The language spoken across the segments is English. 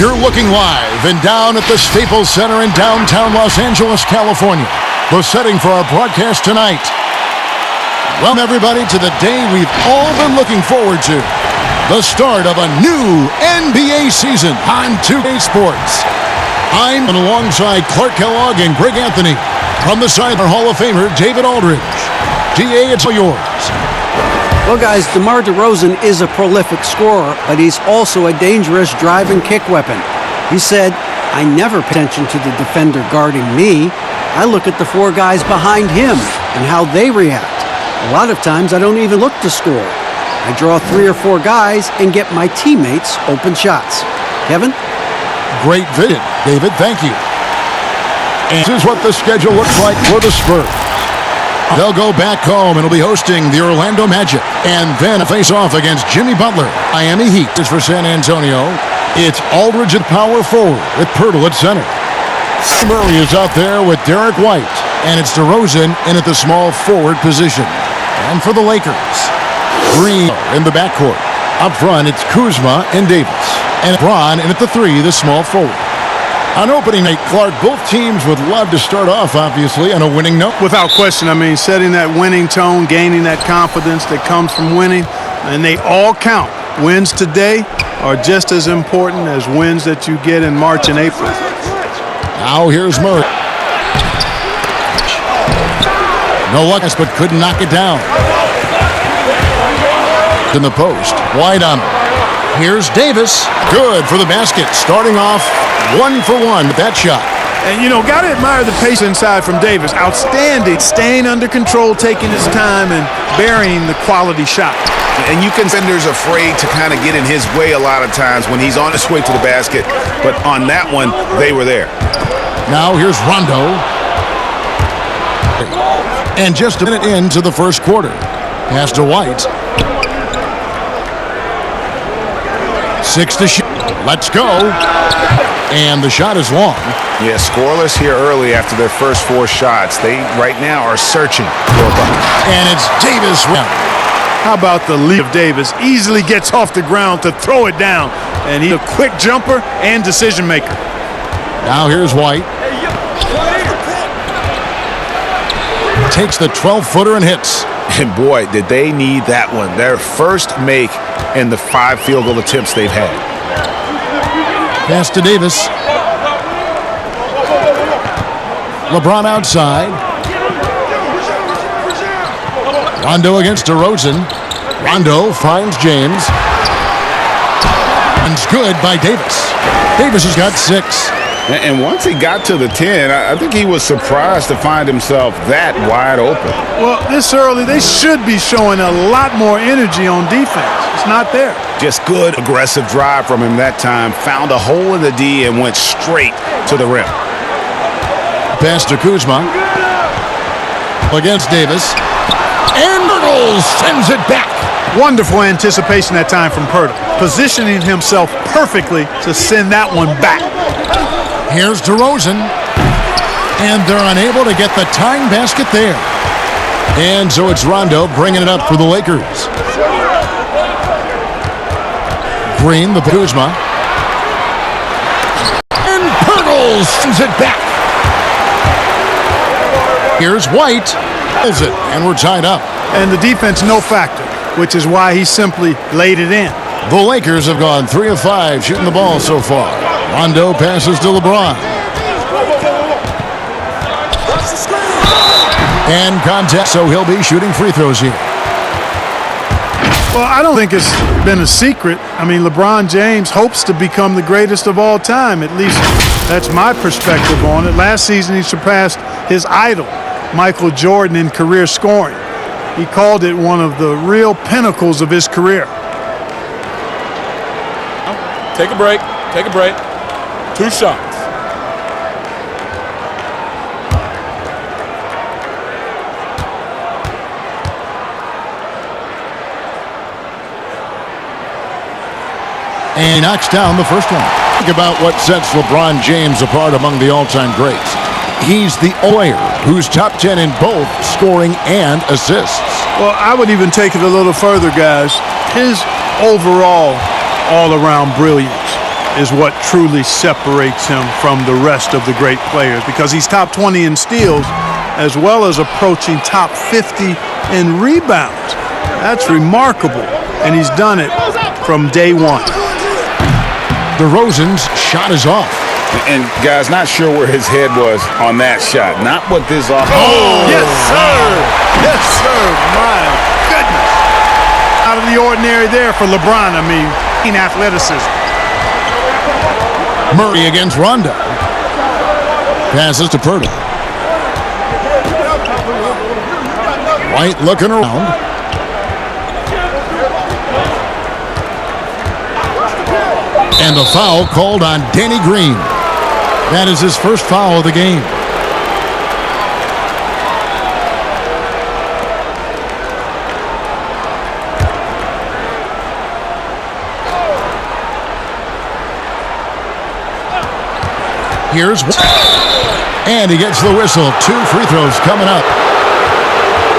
You're looking live and down at the Staples Center in downtown Los Angeles, California. The setting for our broadcast tonight. Welcome, everybody, to the day we've all been looking forward to. The start of a new NBA season on 2K Sports. I'm alongside Clark Kellogg and Greg Anthony. From the side, our Hall of Famer, David Aldridge. GA, it's all yours. Well, guys, DeMar DeRozan is a prolific scorer, but he's also a dangerous drive and kick weapon. He said, "I never pay attention to the defender guarding me. I look at the four guys behind him and how they react. A lot of times I don't even look to score. I draw 3 or 4 guys and get my teammates open shots." Kevin? Great visit, David. Thank you. And this is what the schedule looks like for the Spurs. They'll go back home and will be hosting the Orlando Magic. And then face off against Jimmy Butler. Miami Heat is for San Antonio. It's Aldridge at power forward with Pirtle at center. Murray is out there with Derek White. And it's DeRozan in at the small forward position. And for the Lakers, Green in the backcourt. Up front, it's Kuzma and Davis. And Bron in at the 3, the small forward. On opening night, Clark, both teams would love to start off, obviously, on a winning note. Without question. I mean, setting that winning tone, gaining that confidence that comes from winning, and they all count. Wins today are just as important as wins that you get in March and April. Now here's Murray. No luck, but couldn't knock it down. In the post, wide on him. Here's Davis. Good for the basket. Starting off 1 for 1 with that shot. And, you know, got to admire the pace inside from Davis. Outstanding. Staying under control, taking his time, and burying the quality shot. And you can defenders afraid to kind of get in his way a lot of times when he's on his way to the basket. But on that one, they were there. Now here's Rondo. And just a minute into the first quarter. Pass to White. 6 to shoot. Let's go. And the shot is long. Yeah, scoreless here early after their first 4 shots. They right now are searching for a bucket. And it's Davis. How about the lead of Davis? Easily gets off the ground to throw it down. And he's a quick jumper and decision maker. Now here's White. Takes the 12-footer and hits. And boy, did they need that one. Their first make in the 5 field goal attempts they've had. Pass to Davis. LeBron outside. Rondo against DeRozan. Rondo finds James. And it's good by Davis. Davis has got 6. And once he got to the 10, I think he was surprised to find himself that wide open. Well, this early, they should be showing a lot more energy on defense. It's not there. Just good, aggressive drive from him that time. Found a hole in the D and went straight to the rim. Pass to Kuzma. Against Davis. And Pirtle sends it back. Wonderful anticipation that time from Pirtle. Positioning himself perfectly to send that one back. Here's DeRozan. And they're unable to get the tying basket there. And so it's Rondo bringing it up for the Lakers. Green, the Kuzma. And Pirtle sends it back. Here's White. Pulls it, and we're tied up. And the defense, no factor, which is why he simply laid it in. The Lakers have gone 3 of 5 shooting the ball so far. Rondo passes to LeBron. And contact, so he'll be shooting free throws here. Well, I don't think it's been a secret. I mean, LeBron James hopes to become the greatest of all time. At least that's my perspective on it. Last season, he surpassed his idol, Michael Jordan, in career scoring. He called it one of the real pinnacles of his career. Take a break. Take a break. 2 shots. And he knocks down the first one. Think about what sets LeBron James apart among the all-time greats. He's the player who's top 10 in both scoring and assists. Well, I would even take it a little further, guys. His overall all-around brilliance. is what truly separates him from the rest of the great players, because he's top 20 in steals as well as approaching top 50 in rebounds. That's remarkable, and he's done it from day one. DeRozan's shot is off. And, guys, not sure where his head was on that shot. Not what this off. Oh, yes, sir. Yes, sir. My goodness. Out of the ordinary there for LeBron. I mean, in athleticism. Murray against Rondo. Passes to Purtle. White looking around. And a foul called on Danny Green. That is his first foul of the game. Here's one. And he gets the whistle. 2 free throws coming up.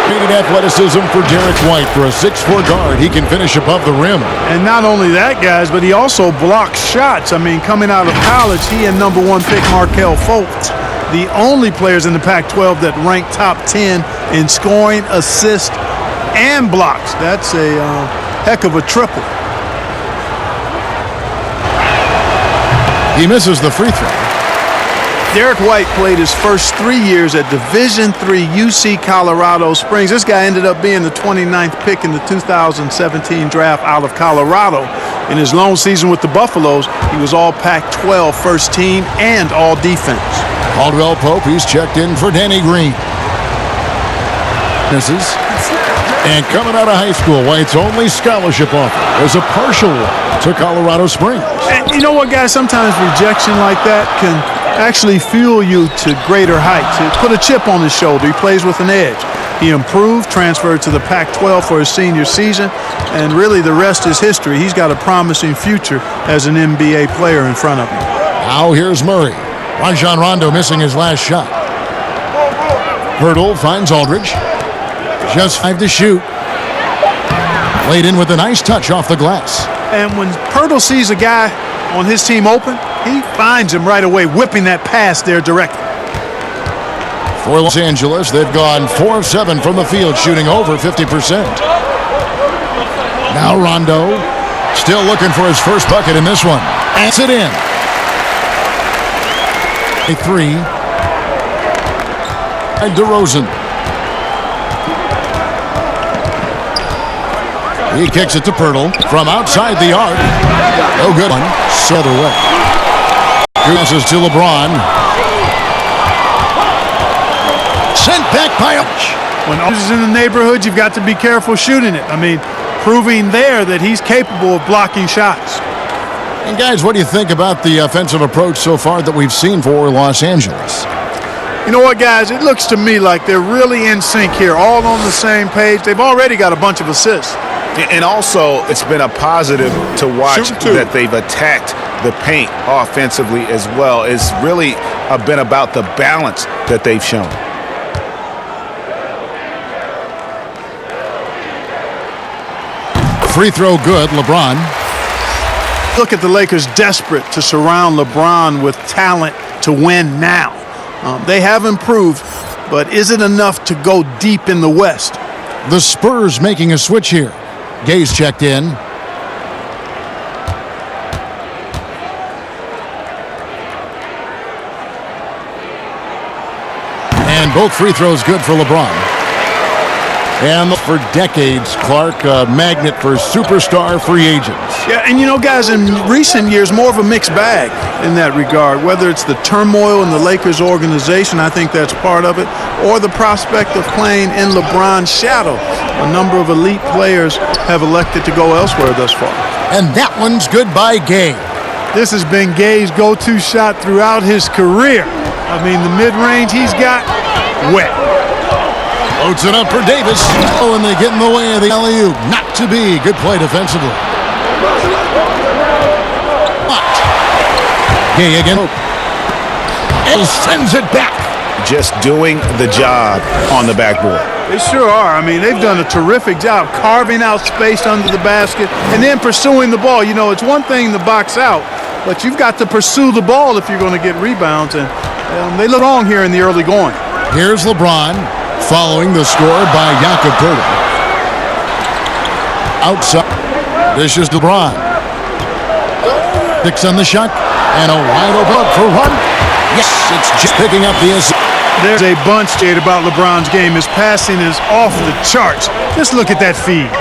Needed athleticism for Derek White. For a 6'4" guard, he can finish above the rim. And not only that, guys, but he also blocks shots. I mean, coming out of college, he and number 1 pick Markelle Fultz, the only players in the Pac-12 that rank top 10 in scoring, assists, and blocks. That's a heck of a triple. He misses the free throw. Derek White played his first 3 years at Division III UC Colorado Springs. This guy ended up being the 29th pick in the 2017 draft out of Colorado. In his lone season with the Buffaloes, he was all Pac-12 first team and all defense. Caldwell Pope, he's checked in for Danny Green. Misses. And coming out of high school, White's only scholarship offer was a partial one to Colorado Springs. And you know what, guys? Sometimes rejection like that can actually fuel you to greater heights. It put a chip on his shoulder. He plays with an edge. He improved, transferred to the Pac-12 for his senior season, and really the rest is history. He's got a promising future as an NBA player in front of him. Now here's Murray. Rajon Rondo missing his last shot. Hurdle finds Aldridge. Just 5 to shoot. Laid in with a nice touch off the glass. And when Pirtle sees a guy on his team open, he finds him right away, whipping that pass there directly. For Los Angeles, they've gone 4 of 7 from the field, shooting over 50%. Now Rondo, still looking for his first bucket in this one. Adds it in. A 3. And DeRozan. He kicks it to Pirtle from outside the arc. No good one. Other way. Passes to LeBron. Sent back by Arch. When Arch is in the neighborhood, you've got to be careful shooting it. I mean, proving there that he's capable of blocking shots. And guys, what do you think about the offensive approach so far that we've seen for Los Angeles? You know what, guys? It looks to me like they're really in sync here, all on the same page. They've already got a bunch of assists. And also, it's been a positive to watch that they've attacked the paint offensively as well. It's really been about the balance that they've shown. Free throw good, LeBron. Look at the Lakers desperate to surround LeBron with talent to win now. They have improved, but is it enough to go deep in the West? The Spurs making a switch here. Gay's checked in. And both free throws good for LeBron. And for decades, Clark, a magnet for superstar free agents. Yeah, and you know, guys, in recent years, more of a mixed bag in that regard. Whether it's the turmoil in the Lakers organization, I think that's part of it, or the prospect of playing in LeBron's shadow. A number of elite players have elected to go elsewhere thus far. And that one's good by Gay. This has been Gay's go-to shot throughout his career. I mean, the mid-range he's got, wet. Loads it up for Davis. Oh, and they get in the way of the alley-oop. Not to be. Good play defensively. But Gay again. And sends it back. Just doing the job on the backboard. They sure are. I mean, they've done a terrific job carving out space under the basket and then pursuing the ball. You know, it's one thing to box out, but you've got to pursue the ball if you're going to get rebounds, and they look wrong here in the early going. Here's LeBron following the score by Jakob Poeltl. Outside. This is LeBron. 6 on the shot. And a wide open up for one. Yes, it's just picking up the assist. There's a bunch, Jade, about LeBron's game. His passing is off the charts. Just look at that feed.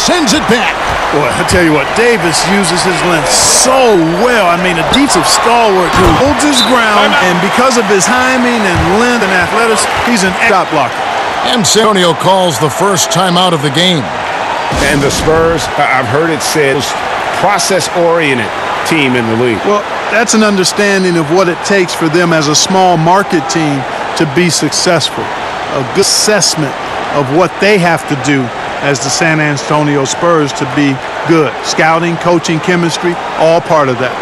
Sends it back. Boy, I tell you what, Davis uses his length so well. I mean, a defensive stalwart who holds his ground, and because of his timing and length and athleticism, he's an shot blocker. And Antonio calls the first timeout of the game. And the Spurs, I've heard it said, process-oriented team in the league. Well, that's an understanding of what it takes for them as a small market team to be successful. A good assessment of what they have to do as the San Antonio Spurs to be good. Scouting, coaching, chemistry, all part of that.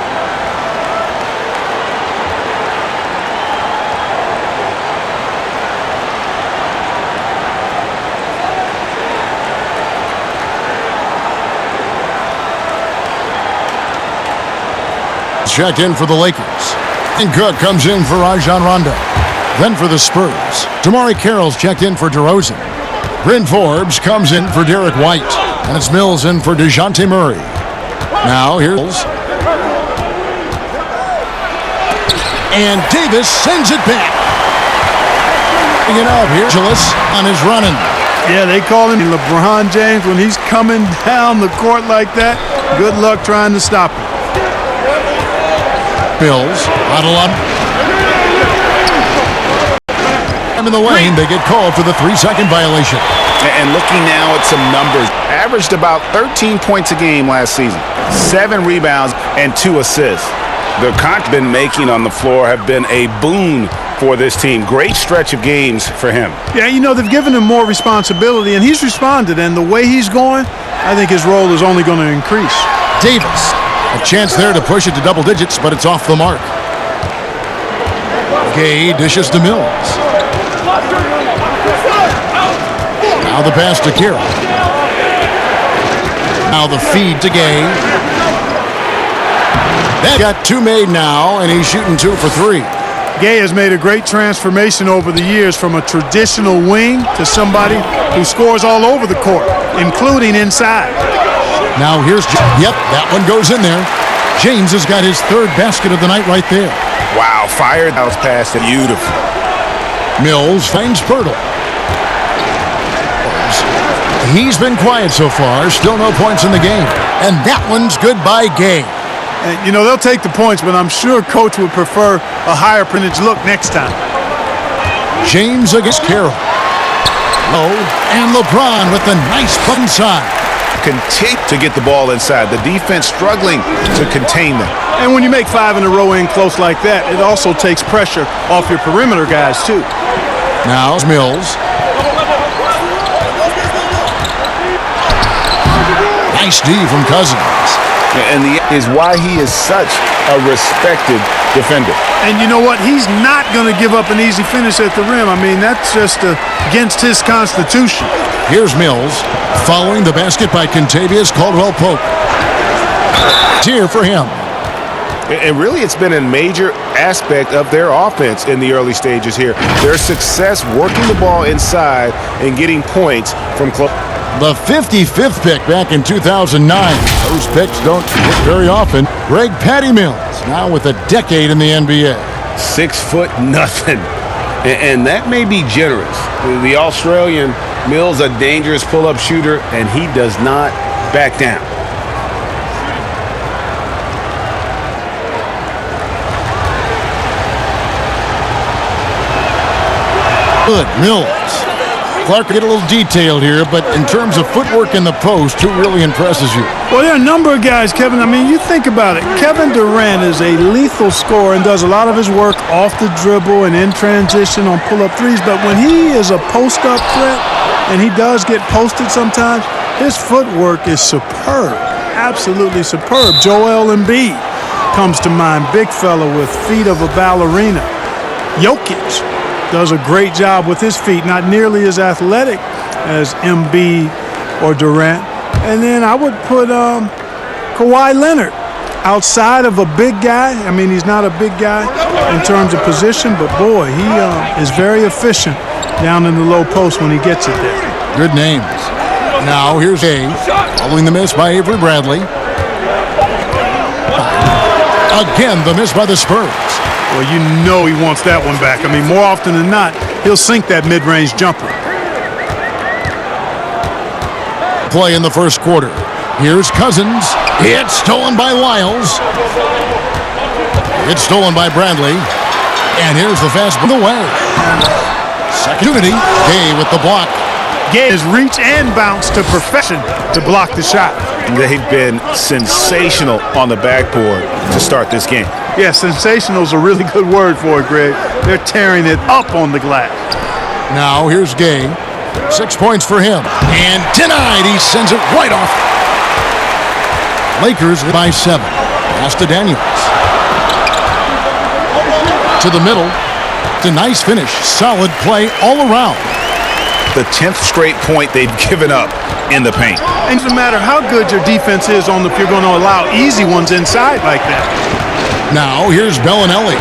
Checked in for the Lakers. And Cook comes in for Rajon Rondo. Then for the Spurs, Damari Carroll's checked in for DeRozan. Bryn Forbes comes in for Derek White. And it's Mills in for DeJounte Murray. Now here's Mills. And Davis sends it back. Bring it up here. Gillis on his running. Yeah, they call him LeBron James when he's coming down the court like that. Good luck trying to stop him. Mills, huddle up. In the lane, they get called for the 3-second violation. And looking now at some numbers, averaged about 13 points a game last season, 7 rebounds and 2 assists. The contributions been making on the floor have been a boon for this team. Great stretch of games for him. Yeah, you know, they've given him more responsibility, and he's responded. And the way he's going, I think his role is only going to increase. Davis, a chance there to push it to double digits, but it's off the mark. Gay dishes to Mills. Now the pass to Carroll. Now the feed to Gay. That got 2 made now, and he's shooting 2 for 3. Gay has made a great transformation over the years from a traditional wing to somebody who scores all over the court, including inside. Now here's, yep, that one goes in there. James has got his 3rd basket of the night right there. Wow, fired that was past it. Beautiful. Mills finds Poeltl. He's been quiet so far. Still no points in the game. And that one's good by Gay. And, you know, they'll take the points, but I'm sure Coach would prefer a higher percentage look next time. James against Carroll. Oh, and LeBron with a nice button side. Continue to get the ball inside. The defense struggling to contain them. And when you make 5 in a row in close like that, it also takes pressure off your perimeter guys, too. Now it's Mills. Nice D from Cousins. And the is why he is such a respected defender. And you know what? He's not going to give up an easy finish at the rim. I mean, that's just against his constitution. Here's Mills following the basket by Kentavious Caldwell-Pope. Here for him. And really, it's been a major aspect of their offense in the early stages here. Their success working the ball inside and getting points from close. The 55th pick back in 2009. Those picks don't hit very often. Greg Patty Mills, now with a decade in the NBA. 6'0". And that may be generous. The Australian Mills, a dangerous pull-up shooter, and he does not back down. Good, Mills. Clark, get a little detailed here, but in terms of footwork in the post, who really impresses you? Well, there are a number of guys, Kevin. I mean, you think about it. Kevin Durant is a lethal scorer and does a lot of his work off the dribble and in transition on pull-up threes. But when he is a post-up threat, and he does get posted sometimes, his footwork is superb, absolutely superb. Joel Embiid comes to mind, big fella with feet of a ballerina. Jokic, does a great job with his feet, not nearly as athletic as Embiid or Durant. And then I would put Kawhi Leonard outside of a big guy. I mean, he's not a big guy in terms of position, but boy, he is very efficient down in the low post when he gets it there. Good names. Now here's A, following the miss by Avery Bradley. Again, the miss by the Spurs. Well, you know he wants that one back. I mean, more often than not, he'll sink that mid-range jumper. Play in the first quarter. Here's Cousins. It's stolen by Lyles. It's stolen by Bradley. And here's the fast break away. Second opportunity. Gay with the block. Gay his reach and bounce to perfection to block the shot. They've been sensational on the backboard to start this game. Yeah, sensational is a really good word for it, Greg. They're tearing it up on the glass. Now here's Gay. 6 points for him. And denied. He sends it right off. Lakers by 7. Pass to Daniels. To the middle. It's a nice finish. Solid play all around. The 10th straight point they've given up in the paint. And no matter how good your defense is on if you're going to allow easy ones inside like that. Now here's Bellinelli.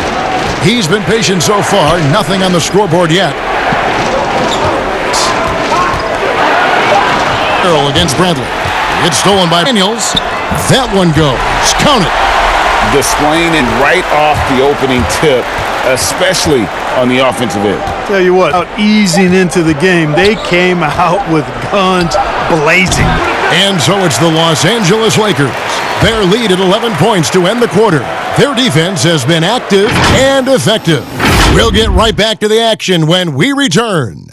He's been patient so far. Nothing on the scoreboard yet. Earl against Bradley. It's stolen by Daniels. That one goes. Count it. Displaying it right off the opening tip, especially on the offensive end. Tell you what, out easing into the game, they came out with guns blazing. And so it's the Los Angeles Lakers. Their lead at 11 points to end the quarter. Their defense has been active and effective. We'll get right back to the action when we return.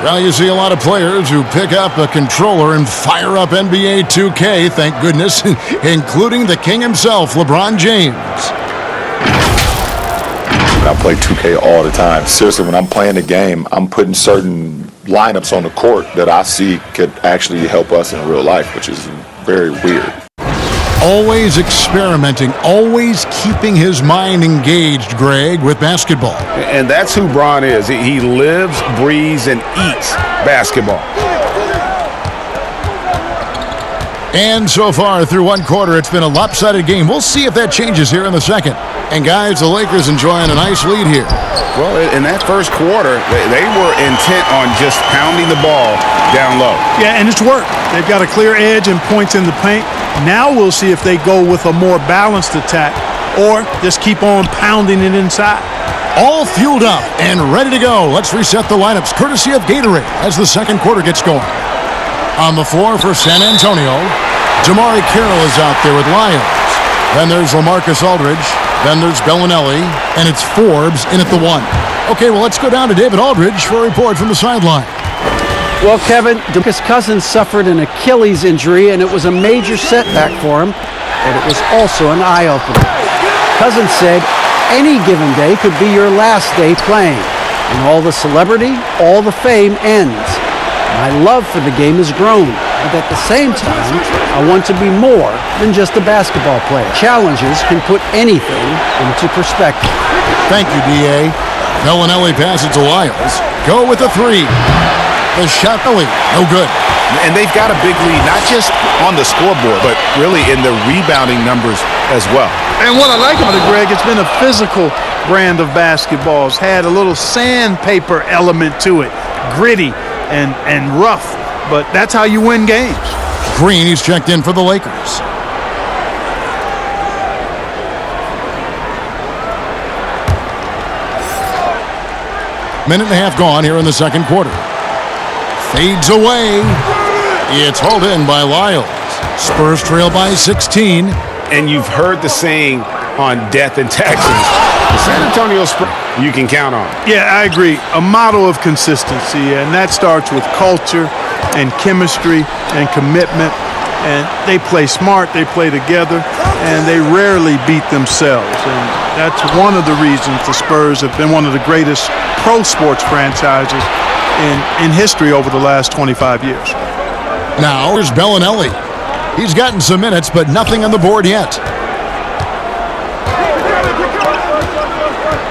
Well, you see a lot of players who pick up a controller and fire up NBA 2K, thank goodness, including the king himself, LeBron James. I play 2K all the time. Seriously, when I'm playing the game, I'm putting certain lineups on the court that I see could actually help us in real life, which is very weird. Always experimenting, always keeping his mind engaged, Greg, with basketball. And that's who Bron is. He lives, breathes, and eats basketball. And so far, through one quarter, it's been a lopsided game. We'll see if that changes here in the second. And guys, the Lakers enjoying a nice lead here. Well, in that first quarter, they were intent on just pounding the ball down low. Yeah, and it's worked. They've got a clear edge and points in the paint. Now we'll see if they go with a more balanced attack or just keep on pounding it inside. All fueled up and ready to go. Let's reset the lineups, courtesy of Gatorade, as the second quarter gets going. On the floor for San Antonio, Jamari Carroll is out there with Lyons. Then there's LaMarcus Aldridge. Then there's Bellinelli. And it's Forbes in at the 1. Okay, well, let's go down to David Aldridge for a report from the sideline. Well, Kevin, DeMarcus Cousins suffered an Achilles injury, and it was a major setback for him, but it was also an eye-opener. Cousins said, any given day could be your last day playing, and all the celebrity, all the fame ends. My love for the game has grown, but at the same time, I want to be more than just a basketball player. Challenges can put anything into perspective. Thank you, D.A. Bellinelli passes to Lyles. Go with the 3. The shot, no good. And they've got a big lead, not just on the scoreboard, but really in the rebounding numbers as well. And what I like about it, Greg, it's been a physical brand of basketball. It's had a little sandpaper element to it, gritty and rough, but that's how you win games. Green, he's checked in for the Lakers. Minute and a half gone here in the second quarter. Fades away. It's hauled in by Lyles. Spurs trail by 16. And you've heard the saying on death and taxes. The San Antonio Spurs, you can count on. Yeah, I agree. A model of consistency, and that starts with culture and chemistry and commitment. And they play smart, they play together, and they rarely beat themselves. And that's one of the reasons the Spurs have been one of the greatest pro sports franchises in history over the last 25 years. Now here's Bellinelli. He's gotten some minutes, but nothing on the board yet.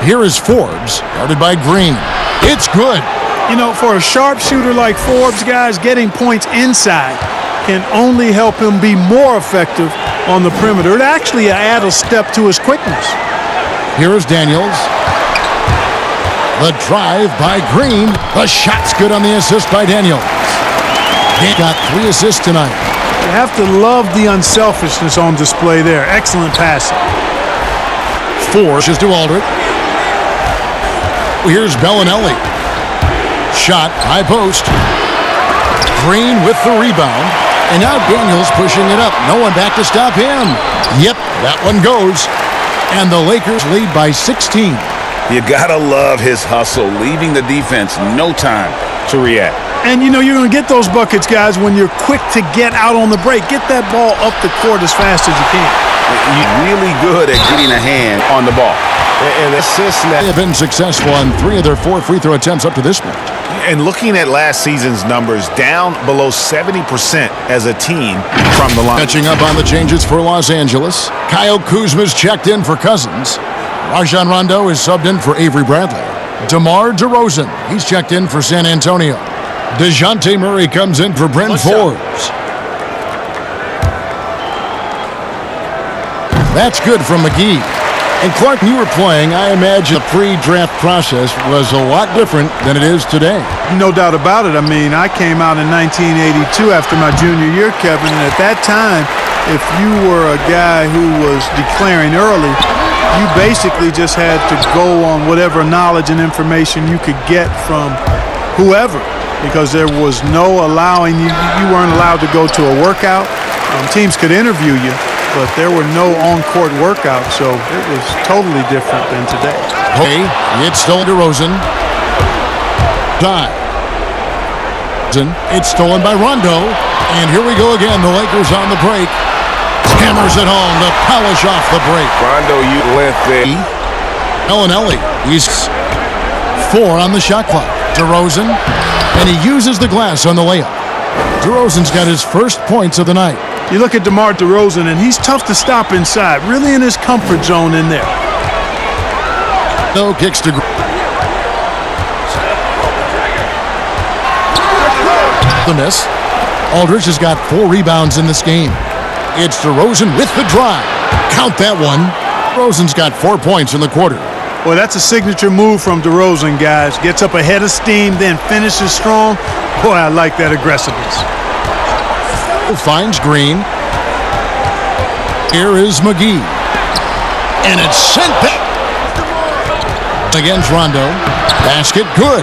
Here is Forbes, guarded by Green. It's good. You know, for a sharpshooter like Forbes, guys, getting points inside can only help him be more effective on the perimeter. It actually adds a step to his quickness. Here is Daniels. The drive by Green. The shot's good on the assist by Daniels. He got 3 assists tonight. You have to love the unselfishness on display there. Excellent passing. 4 is to Aldridge. Here's Bellinelli. Shot, high post. Green with the rebound. And now Daniels pushing it up. No one back to stop him. Yep, that one goes. And the Lakers lead by 16. You gotta love his hustle, leaving the defense no time to react. And you know you're going to get those buckets, guys, when you're quick to get out on the break. Get that ball up the court as fast as you can. You're really good at getting a hand on the ball. And assists They have been successful on 3 of their 4 free throw attempts up to this point. And looking at last season's numbers, down below 70% as a team from the line. Catching up on the changes for Los Angeles. Kyle Kuzma's checked in for Cousins. Rajon Rondo is subbed in for Avery Bradley. DeMar DeRozan, he's checked in for San Antonio. DeJounte Murray comes in for Bryn Forbes. That's good from McGee. And Clark, you were playing, I imagine the pre-draft process was a lot different than it is today. No doubt about it. I mean, I came out in 1982 after my junior year, Kevin, and at that time, if you were a guy who was declaring early, you basically just had to go on whatever knowledge and information you could get from whoever, because there was no allowing you. You weren't allowed to go to a workout. Teams could interview you, but there were no on-court workouts, so it was totally different than today. Hey, it's stolen to Rosen. Dive. It's stolen by Rondo. And here we go again. The Lakers on the break. Hammers it home to polish off the break. Rondo, you left there. Bellinelli. He's 4 on the shot clock. DeRozan. And he uses the glass on the layup. DeRozan's got his first points of the night. You look at DeMar DeRozan, and he's tough to stop inside, really in his comfort zone in there. No kicks to the miss. Aldridge has got 4 rebounds in this game. It's DeRozan with the drive. Count that one. DeRozan's got 4 points in the quarter. Boy, that's a signature move from DeRozan, guys. Gets up ahead of steam, then finishes strong. Boy, I like that aggressiveness. Finds Green. Here is McGee. And it's sent back against Rondo. Basket good.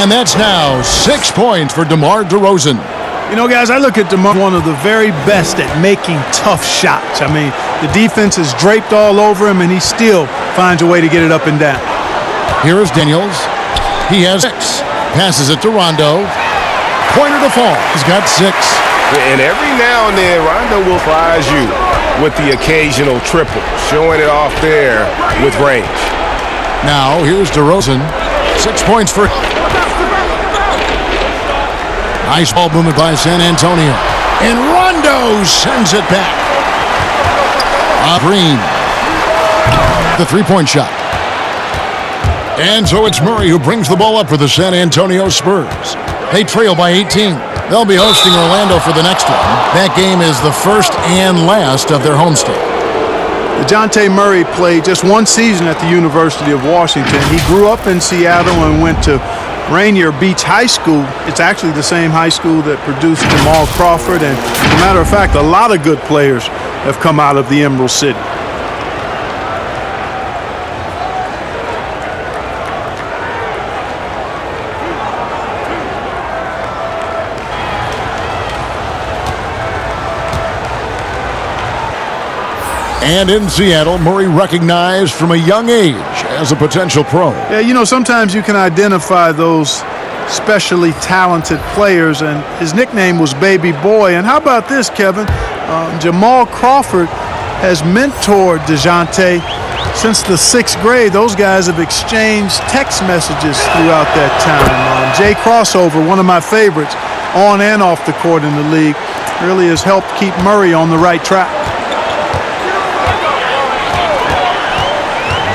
And that's now 6 points for DeMar DeRozan. You know, guys, I look at DeMar, one of the very best at making tough shots. I mean, the defense is draped all over him, and he still finds a way to get it up and down. Here is Daniels. He has 6. Passes it to Rondo. Pointer to fall. He's got 6. And every now and then, Rondo will surprise you with the occasional triple, showing it off there with range. Now, here's DeRozan. 6 points for... Nice ball movement by San Antonio. And Rondo sends it back. Green. The 3-point shot. And so it's Murray who brings the ball up for the San Antonio Spurs. They trail by 18. They'll be hosting Orlando for the next one. That game is the first and last of their homestand. DeJounte Murray played just 1 season at the University of Washington. He grew up in Seattle and went to Rainier Beach High School. It's actually the same high school that produced Jamal Crawford. And as a matter of fact, a lot of good players have come out of the Emerald City. And in Seattle, Murray recognized from a young age as a potential pro. Yeah, you know, sometimes you can identify those especially talented players, and his nickname was Baby Boy. And how about this, Kevin? Jamal Crawford has mentored DeJounte since the 6th grade. Those guys have exchanged text messages throughout that time. Jay Crossover, one of my favorites, on and off the court in the league, really has helped keep Murray on the right track.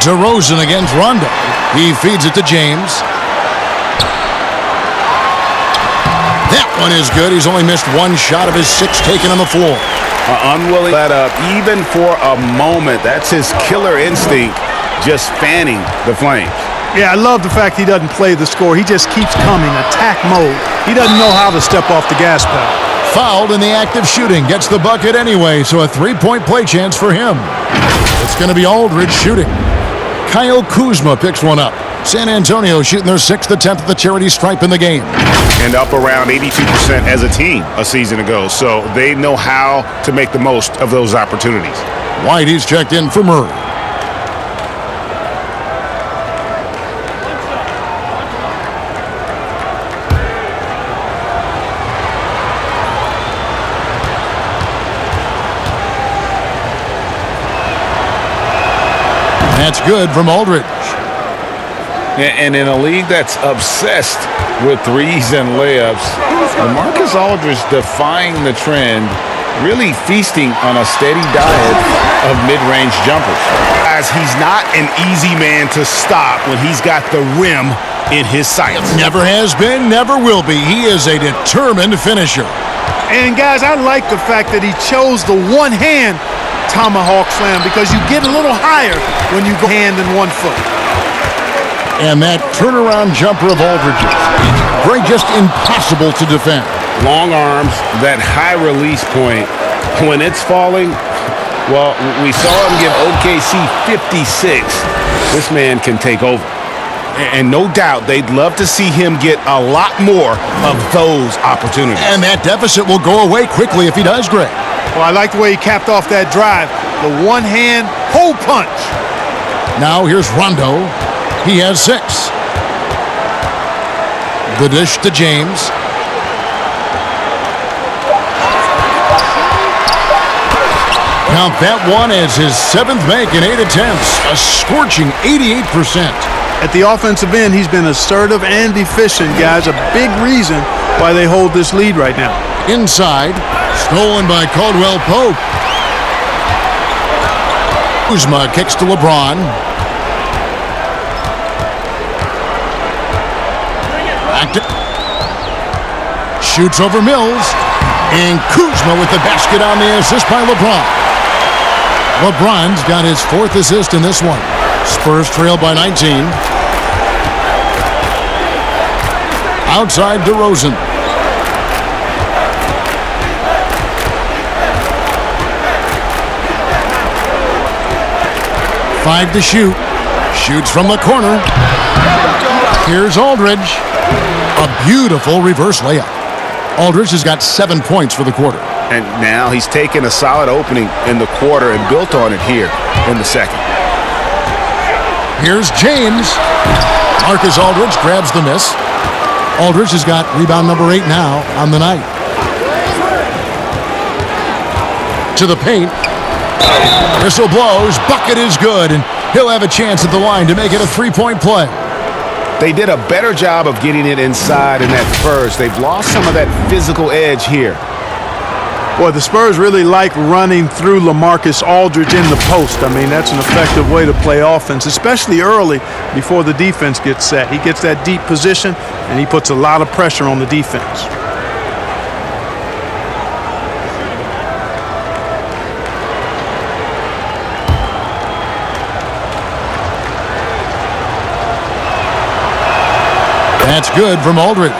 DeRozan against Rondo. He feeds it to James. That one is good. He's only missed one shot of his 6 taken on the floor. Unwilling to let up even for a moment. That's his killer instinct, just fanning the flames. Yeah, I love the fact he doesn't play the score. He just keeps coming, attack mode. He doesn't know how to step off the gas pedal. Fouled in the act of shooting. Gets the bucket anyway, so a 3-point play chance for him. It's going to be Aldridge shooting. Kyle Kuzma picks one up. San Antonio shooting their 6th attempt at the charity stripe in the game. And up around 82% as a team a season ago, so they know how to make the most of those opportunities. White, he's checked in for Murray. That's good from Aldridge. And in a league that's obsessed with threes and layups, Marcus Aldridge defying the trend, really feasting on a steady diet of mid-range jumpers. As he's not an easy man to stop when he's got the rim in his sights. Never has been, never will be. He is a determined finisher. And guys, I like the fact that he chose the one-hand tomahawk slam because you get a little higher when you go hand and 1 foot. And that turnaround jumper of Aldridge's, Greg, just impossible to defend. Long arms, that high release point, when it's falling, well, we saw him give OKC 56. This man can take over. And no doubt they'd love to see him get a lot more of those opportunities. And that deficit will go away quickly if he does, Greg. Well, I like the way he capped off that drive. The one-hand hole punch. Now here's Rondo. He has 6. The dish to James. Count that one as his 7th make in 8 attempts. A scorching 88%. At the offensive end, he's been assertive and efficient, guys. A big reason why they hold this lead right now. Inside, stolen by Caldwell Pope. Kuzma kicks to LeBron. Shoots over Mills. And Kuzma with the basket on the assist by LeBron. LeBron's got his 4th assist in this one. Spurs trail by 19. Outside DeRozan. Five to shoot. Shoots from the corner. Here's Aldridge. A beautiful reverse layup. Aldridge has got 7 points for the quarter. And now he's taken a solid opening in the quarter and built on it here in the second. Here's James. Marcus Aldridge grabs the miss. Aldridge has got rebound number 8 now on the night. To the paint. Whistle blows. Bucket is good. And he'll have a chance at the line to make it a 3-point play. They did a better job of getting it inside in that first. They've lost some of that physical edge here. Boy, the Spurs really like running through LaMarcus Aldridge in the post. I mean, that's an effective way to play offense, especially early before the defense gets set. He gets that deep position, and he puts a lot of pressure on the defense. That's good from Aldridge.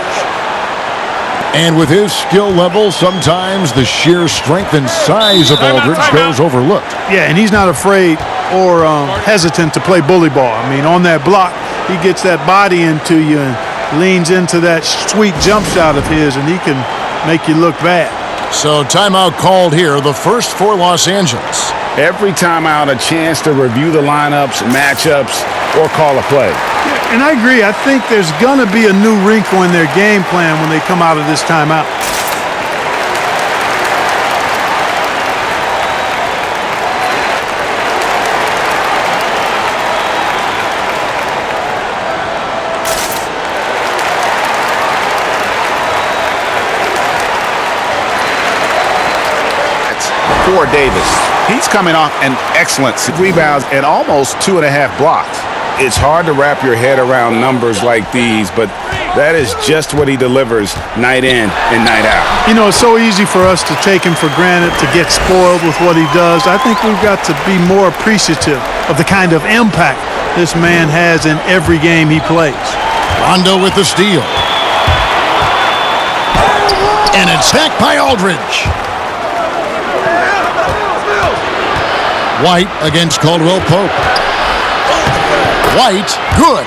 And with his skill level, sometimes the sheer strength and size of Aldridge goes overlooked. Yeah, and he's not afraid or hesitant to play bully ball. I mean, on that block, he gets that body into you and leans into that sweet jump shot of his, and he can make you look bad. So timeout called here, the first for Los Angeles. Every timeout, a chance to review the lineups, matchups, or call a play. And I agree. I think there's going to be a new wrinkle in their game plan when they come out of this timeout. For Davis. He's coming off an excellent rebounds and almost 2.5 blocks. It's hard to wrap your head around numbers like these, but that is just what he delivers night in and night out. You know, it's so easy for us to take him for granted, to get spoiled with what he does. I think we've got to be more appreciative of the kind of impact this man has in every game he plays. Rondo with the steal. And it's back by Aldridge. White against Caldwell Pope. White, good.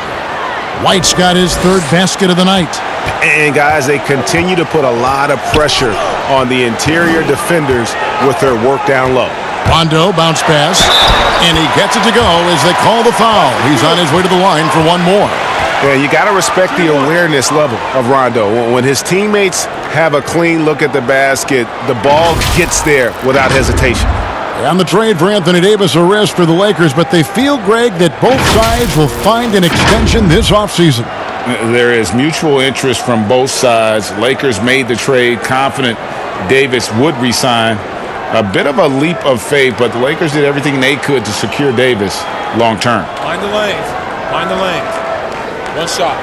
White's got his third basket of the night. And guys, they continue to put a lot of pressure on the interior defenders with their work down low. Rondo bounce pass, and he gets it to go as they call the foul. He's on his way to the line for one more. Yeah, you got to respect the awareness level of Rondo. When his teammates have a clean look at the basket, the ball gets there without hesitation. On the trade for Anthony Davis, a risk for the Lakers, but they feel, Greg, that both sides will find an extension this offseason. There is mutual interest from both sides. Lakers made the trade confident Davis would resign. A bit of a leap of faith, but the Lakers did everything they could to secure Davis long term. Find the lanes. Find the lanes. One shot.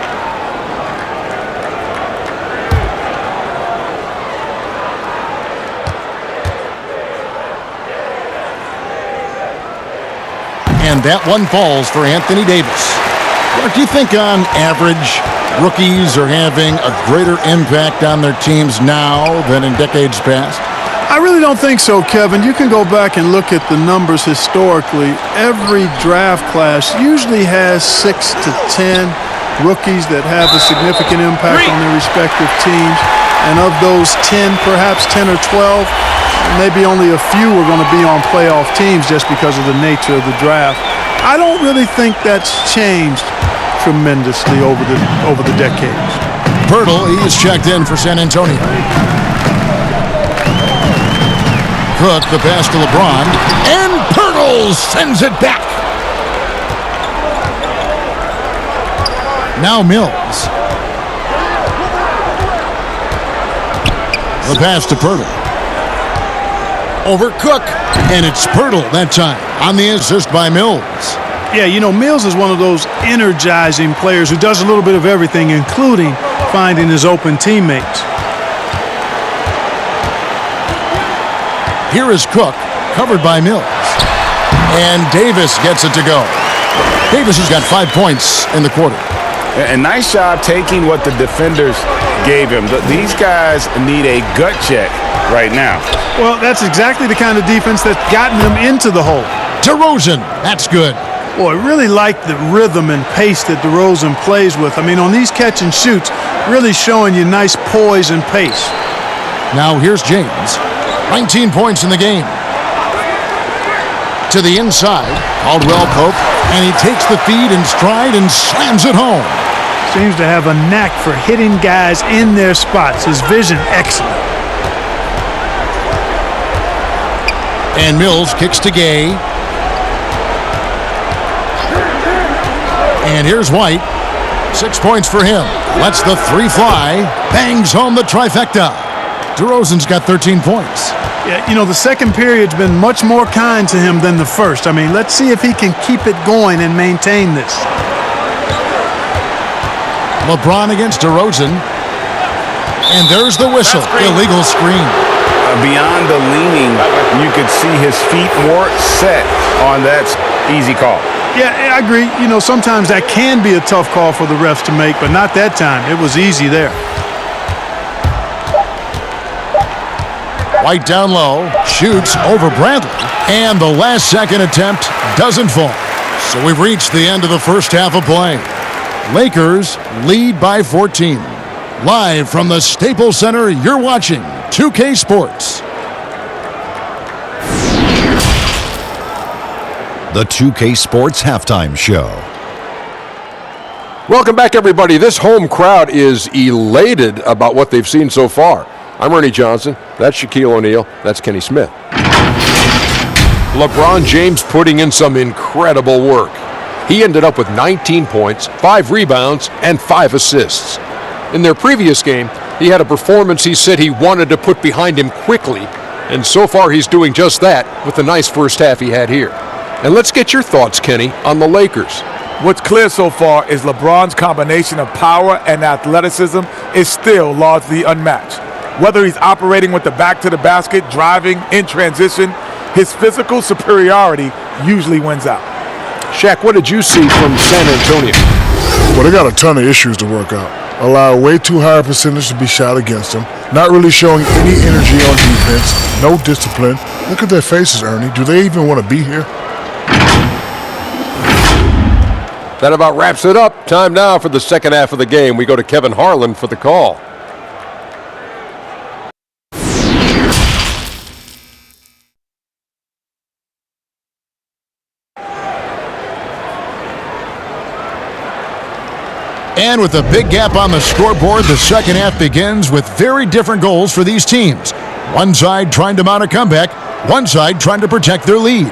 And that one falls for Anthony Davis. What do you think on average rookies are having a greater impact on their teams now than in decades past? I really don't think so, Kevin. You can go back and look at the numbers historically. Every draft class usually has 6 to 10 rookies that have a significant impact on their respective teams. And of those 10, perhaps 10 or 12, maybe only a few are going to be on playoff teams just because of the nature of the draft. I don't really think that's changed tremendously over the decades. Pirtle, he is checked in for San Antonio. Cook, the pass to LeBron, and Pirtle sends it back. Now Mills. The pass to Pirtle. Over Cook, and it's Pirtle that time on the assist by Mills. Yeah, you know, Mills is one of those energizing players who does a little bit of everything, including finding his open teammates. Here is Cook, covered by Mills. And Davis gets it to go. Davis has got 5 points in the quarter. A nice job taking what the defenders gave him. These guys need a gut check right now. Well, that's exactly the kind of defense that's gotten them into the hole. DeRozan, that's good. Boy, I really like the rhythm and pace that DeRozan plays with. I mean, on these catch and shoots, really showing you nice poise and pace. Now here's James. 19 points in the game. To the inside, Caldwell Pope, and he takes the feed in stride and slams it home. Seems to have a knack for hitting guys in their spots. His vision, excellent. And Mills kicks to Gay. And here's White. 6 points for him. Lets the three fly. Bangs home the trifecta. DeRozan's got 13 points. Yeah, you know, the second period's been much more kind to him than the first. I mean, let's see if he can keep it going and maintain this. LeBron against DeRozan. And there's the whistle. Illegal screen. Beyond the leaning, you could see his feet more set on that easy call. Yeah, I agree. You know, sometimes that can be a tough call for the refs to make, but not that time. It was easy there. White down low, shoots over Bradley, and the last second attempt doesn't fall. So we've reached the end of the first half of play. Lakers lead by 14. Live from the Staples Center, you're watching 2K Sports. The 2K Sports Halftime Show. Welcome back, everybody. This home crowd is elated about what they've seen so far. I'm Ernie Johnson. That's Shaquille O'Neal. That's Kenny Smith. LeBron James putting in some incredible work. He ended up with 19 points, 5 rebounds, and 5 assists. In their previous game, he had a performance he said he wanted to put behind him quickly, and so far he's doing just that with the nice first half he had here. And let's get your thoughts, Kenny, on the Lakers. What's clear so far is LeBron's combination of power and athleticism is still largely unmatched. Whether he's operating with the back to the basket, driving, in transition, his physical superiority usually wins out. Shaq, what did you see from San Antonio? Well, they got a ton of issues to work out. Allow way too high a percentage to be shot against them. Not really showing any energy on defense. No discipline. Look at their faces, Ernie. Do they even want to be here? That about wraps it up. Time now for the second half of the game. We go to Kevin Harlan for the call. And with a big gap on the scoreboard, the second half begins with very different goals for these teams. One side trying to mount a comeback, one side trying to protect their lead.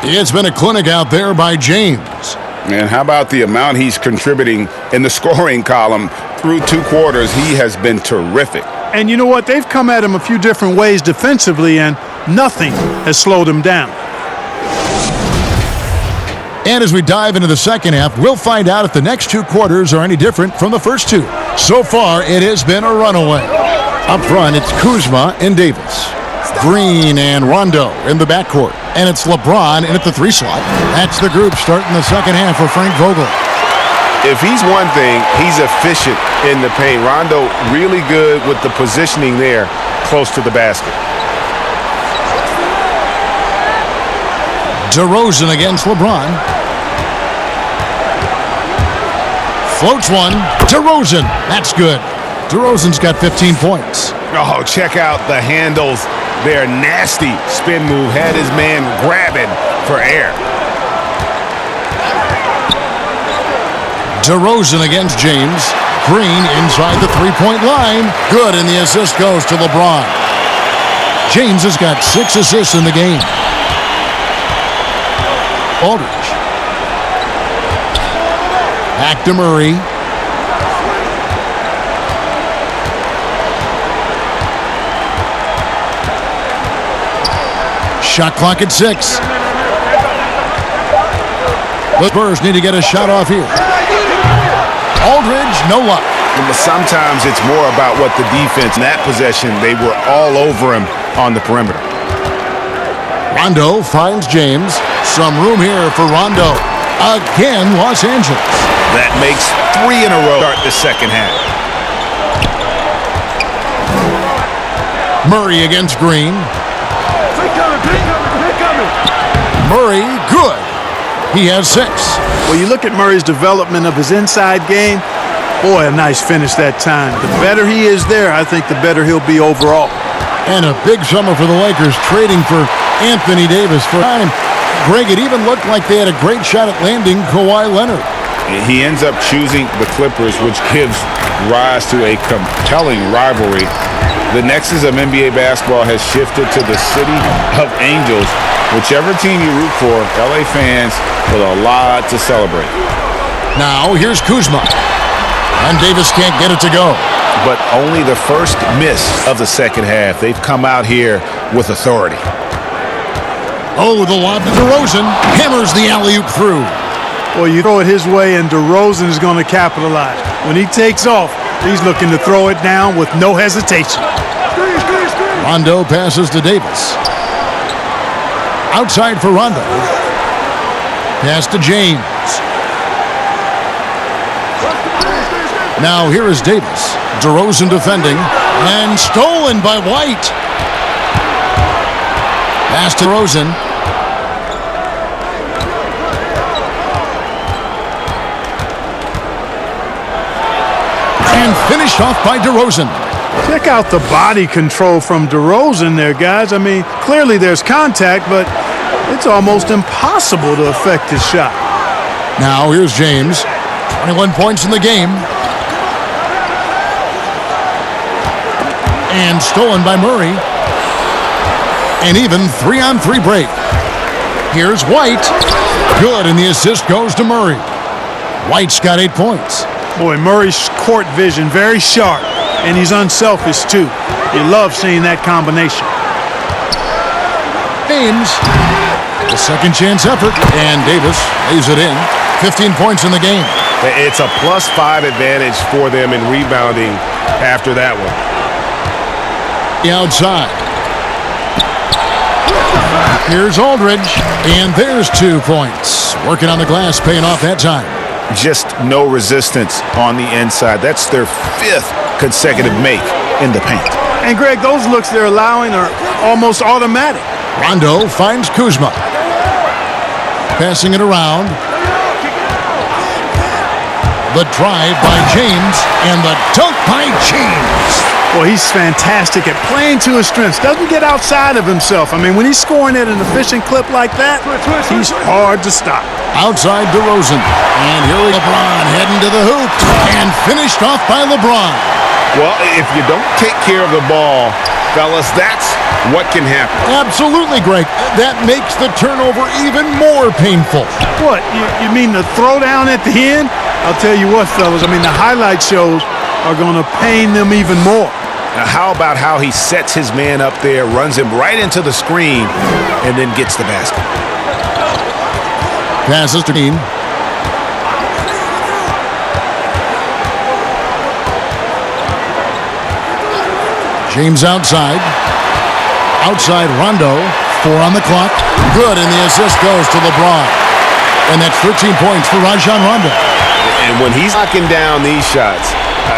It's been a clinic out there by James. And how about the amount he's contributing in the scoring column through 2 quarters? He has been terrific. And you know what? They've come at him a few different ways defensively, and nothing has slowed him down. And as we dive into the second half, we'll find out if the next 2 quarters are any different from the first 2. So far, it has been a runaway. Up front, it's Kuzma and Davis. Green and Rondo in the backcourt. And it's LeBron in at the 3 slot. That's the group starting the second half for Frank Vogel. If he's one thing, he's efficient in the paint. Rondo really good with the positioning there close to the basket. DeRozan against LeBron. Floats one. DeRozan. That's good. DeRozan's got 15 points. Oh, check out the handles. They're nasty. Spin move. Had his man grabbing for air. DeRozan against James. Green inside the 3-point line. Good, and the assist goes to LeBron. James has got 6 assists in the game. Aldridge. Back to Murray. Shot clock at 6. The Spurs need to get a shot off here. Aldridge, no luck. But sometimes it's more about what the defense in that possession, they were all over him on the perimeter. Rondo finds James. Some room here for Rondo. Again, Los Angeles. That makes 3 in a row. Start the second half. Murray against Green. Murray, good. He has 6. Well, you look at Murray's development of his inside game. Boy, a nice finish that time. The better he is there, I think the better he'll be overall. And a big summer for the Lakers, trading for Anthony Davis for time. Greg, it even looked like they had a great shot at landing Kawhi Leonard. He ends up choosing the Clippers, which gives rise to a compelling rivalry. The nexus of NBA basketball has shifted to the city of angels. Whichever team you root for, LA fans with a lot to celebrate. Now, here's Kuzma. And Davis can't get it to go. But only the first miss of the second half. They've come out here with authority. Oh, the lob to DeRozan. Hammers the alley-oop through. Well, you throw it his way, and DeRozan is going to capitalize. When he takes off, he's looking to throw it down with no hesitation. Rondo passes to Davis. Outside for Rondo. Pass to James. Now here is Davis. DeRozan defending. And stolen by White. Pass to DeRozan. And finished off by DeRozan. Check out the body control from DeRozan there, guys. I mean, clearly there's contact, but it's almost impossible to affect his shot. Now here's James. 21 points in the game. And stolen by Murray. An even 3-on-3 break. Here's White. Good, and the assist goes to Murray. White's got 8 points. Boy, Murray's court vision very sharp, and he's unselfish too. You love seeing that combination. James, a second chance effort, and Davis lays it in. 15 points in the game. It's a +5 advantage for them in rebounding after that one. The outside. Here's Aldridge, and there's 2 points. Working on the glass, paying off that time. Just no resistance on the inside. That's their 5th consecutive make in the paint. And Greg, those looks they're allowing are almost automatic. Rondo finds Kuzma. Passing it around. The drive by James, and the dunk by James. Well, he's fantastic at playing to his strengths. Doesn't get outside of himself. I mean, when he's scoring at an efficient clip like that, he's hard to stop. Outside DeRozan. And here we go. LeBron heading to the hoop. And finished off by LeBron. Well, if you don't take care of the ball, fellas, that's what can happen. Absolutely, Greg. That makes the turnover even more painful. What, you mean the throwdown at the end? I'll tell you what, fellas, I mean, the highlight shows are going to pain them even more. Now, how about how he sets his man up there, runs him right into the screen, and then gets the basket? Passes to Dean. James outside. Outside Rondo. 4 on the clock. Good, and the assist goes to LeBron. And that's 13 points for Rajon Rondo. And when he's knocking down these shots,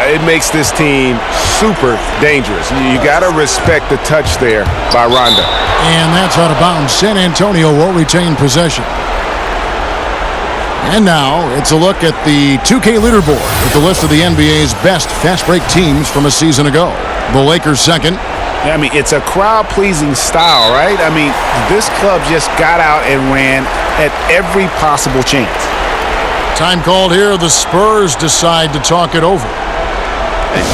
it makes this team super dangerous. You got to respect the touch there by Rondo. And that's out of bounds. San Antonio will retain possession. And now it's a look at the 2K leaderboard with the list of the NBA's best fast break teams from a season ago. The Lakers second. I mean, it's a crowd-pleasing style, right? I mean, this club just got out and ran at every possible chance. Time called here. The Spurs decide to talk it over.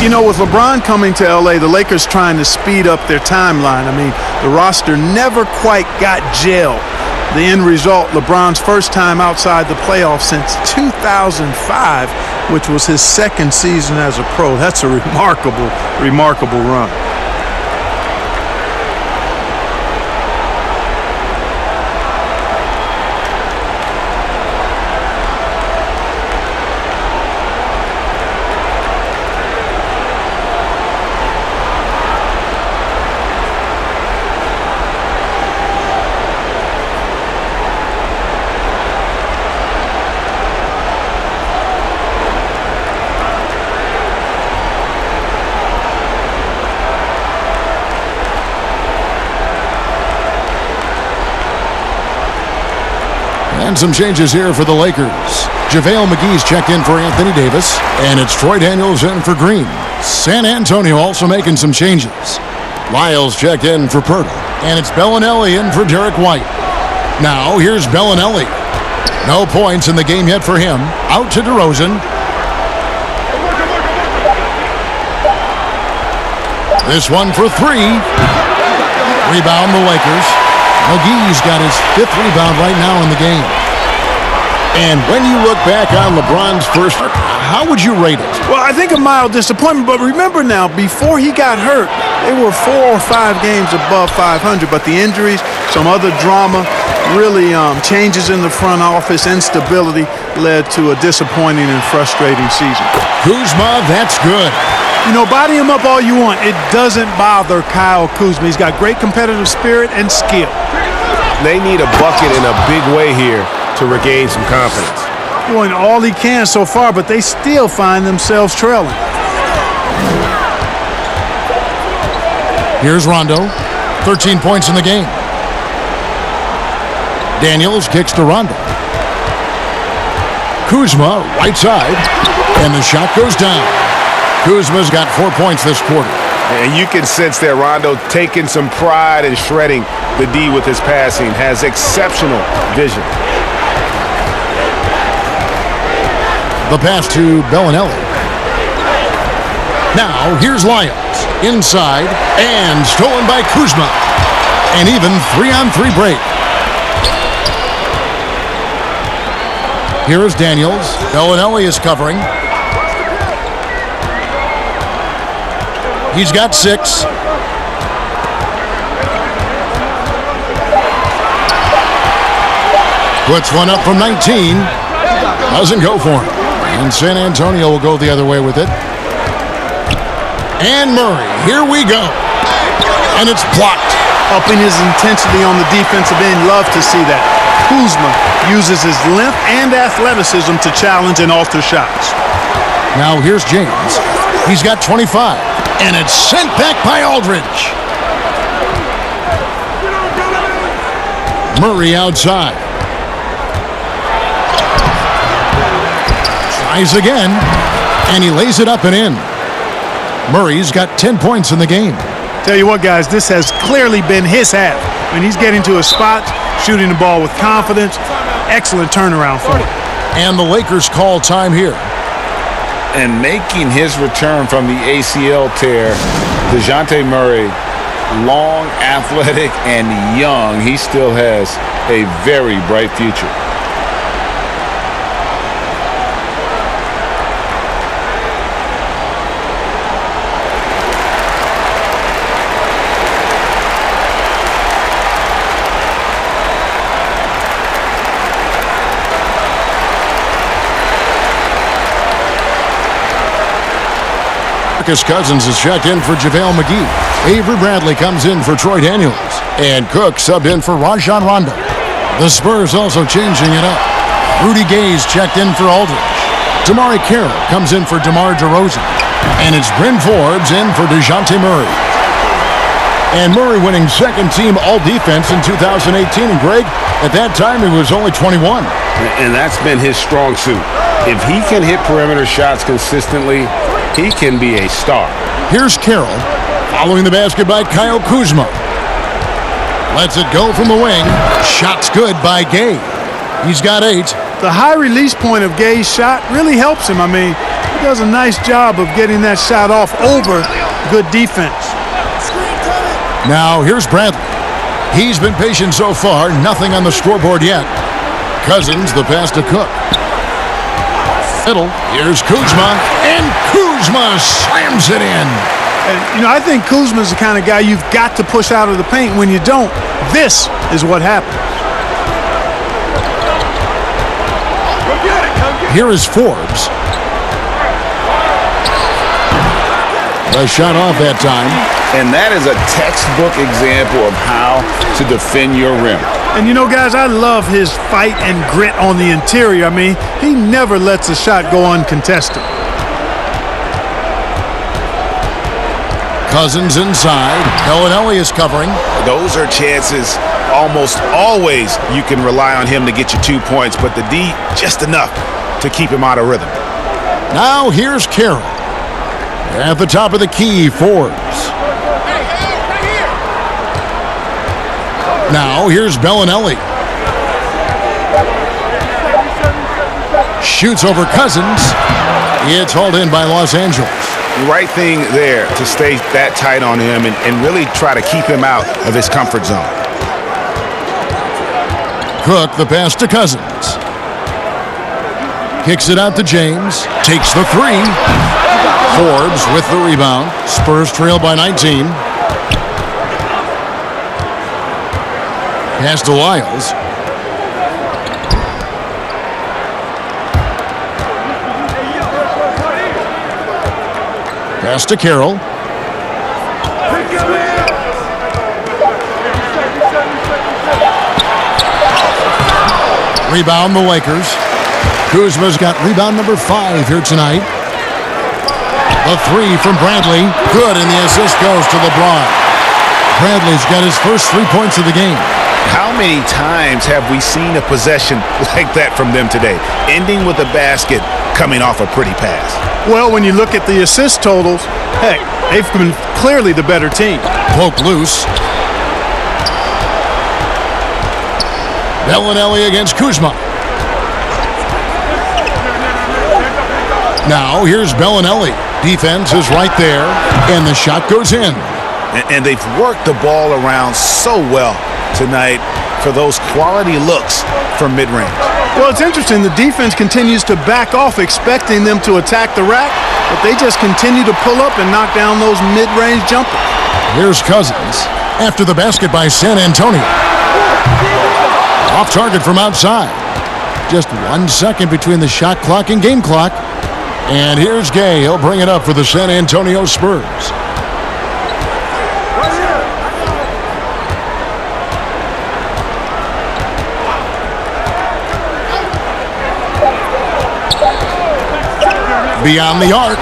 You know, with LeBron coming to L.A., the Lakers trying to speed up their timeline. I mean, the roster never quite got gelled. The end result, LeBron's first time outside the playoffs since 2005, which was his second season as a pro. That's a remarkable run. And some changes here for the Lakers. JaVale McGee's checked in for Anthony Davis, and it's Troy Daniels in for Green. San Antonio also making some changes. Lyles checked in for Purtle, and it's Bellinelli in for Derek White. Now here's Bellinelli. No points in the game yet for him. Out to DeRozan. This one for 3. Rebound the Lakers. McGee's got his 5th rebound right now in the game. And when you look back on LeBron's first, how would you rate it? Well, I think a mild disappointment, but remember now, before he got hurt, they were 4 or 5 games above 500, but the injuries, some other drama, really changes in the front office, instability led to a disappointing and frustrating season. Kuzma, that's good. You know, body him up all you want. It doesn't bother Kyle Kuzma. He's got great competitive spirit and skill. They need a bucket in a big way here to regain some confidence. Doing all he can so far, but they still find themselves trailing. Here's Rondo. 13 points in the game. Daniels kicks to Rondo. Kuzma, right side, and the shot goes down. Kuzma's got 4 points this quarter. And you can sense that Rondo taking some pride in shredding the D with his passing, has exceptional vision. The pass to Bellinelli. Now, here's Lyons. Inside, and stolen by Kuzma. An even 3-on-3 break. Here is Daniels. Bellinelli is covering. He's got 6. Puts one up from 19. Doesn't go for him. And San Antonio will go the other way with it. And Murray, here we go. And it's blocked. Upping his intensity on the defensive end. Love to see that. Kuzma uses his length and athleticism to challenge and alter shots. Now here's James. He's got 25. And it's sent back by Aldridge. Murray outside. Tries again. And he lays it up and in. Murray's got 10 points in the game. Tell you what, guys, this has clearly been his half. When he's getting to a spot, shooting the ball with confidence, excellent turnaround for him. And the Lakers call time here. And making his return from the ACL tear, DeJounte Murray, long, athletic, and young, he still has a very bright future. Cousins is checked in for JaVale McGee. Avery Bradley comes in for Troy Daniels. And Cook subbed in for Rajon Rondo. The Spurs also changing it up. Rudy Gay's checked in for Aldridge. Damari Carroll comes in for DeMar DeRozan. And it's Bryn Forbes in for DeJounte Murray. And Murray winning second-team All-Defense in 2018. And Greg, at that time, he was only 21. And that's been his strong suit. If he can hit perimeter shots consistently, he can be a star. Here's Carroll, following the basket by Kyle Kuzma. Lets it go from the wing. Shot's good by Gay. He's got 8. The high release point of Gay's shot really helps him. I mean, he does a nice job of getting that shot off over good defense. Now, here's Bradley. He's been patient so far. Nothing on the scoreboard yet. Cousins, the pass to Cook. Middle. Here's Kuzma, and Kuzma slams it in. And, I think Kuzma's the kind of guy you've got to push out of the paint. When you don't, this is what happens. Here is Forbes. A shot off that time. And that is a textbook example of how to defend your rim. And guys, I love his fight and grit on the interior. I mean, he never lets a shot go uncontested. Cousins inside. Bellinelli is covering. Those are chances almost always you can rely on him to get you 2 points, but the D, just enough to keep him out of rhythm. Now here's Carroll. At the top of the key, Forbes. Now here's Bellinelli. Shoots over Cousins. It's hauled in by Los Angeles. Right thing there to stay that tight on him and really try to keep him out of his comfort zone. Cook, the pass to Cousins. Kicks it out to James. Takes the 3. Forbes with the rebound. Spurs trail by 19. Pass to Lyles. Pass to Carroll. Rebound the Lakers. Kuzma's got rebound number 5 here tonight. The 3 from Bradley. Good, and the assist goes to LeBron. Bradley's got his first 3 points of the game. How many times have we seen a possession like that from them today, ending with a basket coming off a pretty pass? Well, when you look at the assist totals, heck, they've been clearly the better team. Poke loose. Bellinelli against Kuzma. Now here's Bellinelli. Defense is right there, and the shot goes in. And they've worked the ball around so well tonight for those quality looks from mid-range. Well, it's interesting. The defense continues to back off, expecting them to attack the rack, but they just continue to pull up and knock down those mid-range jumpers. Here's Cousins after the basket by San Antonio. Off target from outside. Just 1 second between the shot clock and game clock. And here's Gay. He'll bring it up for the San Antonio Spurs. Beyond the arc.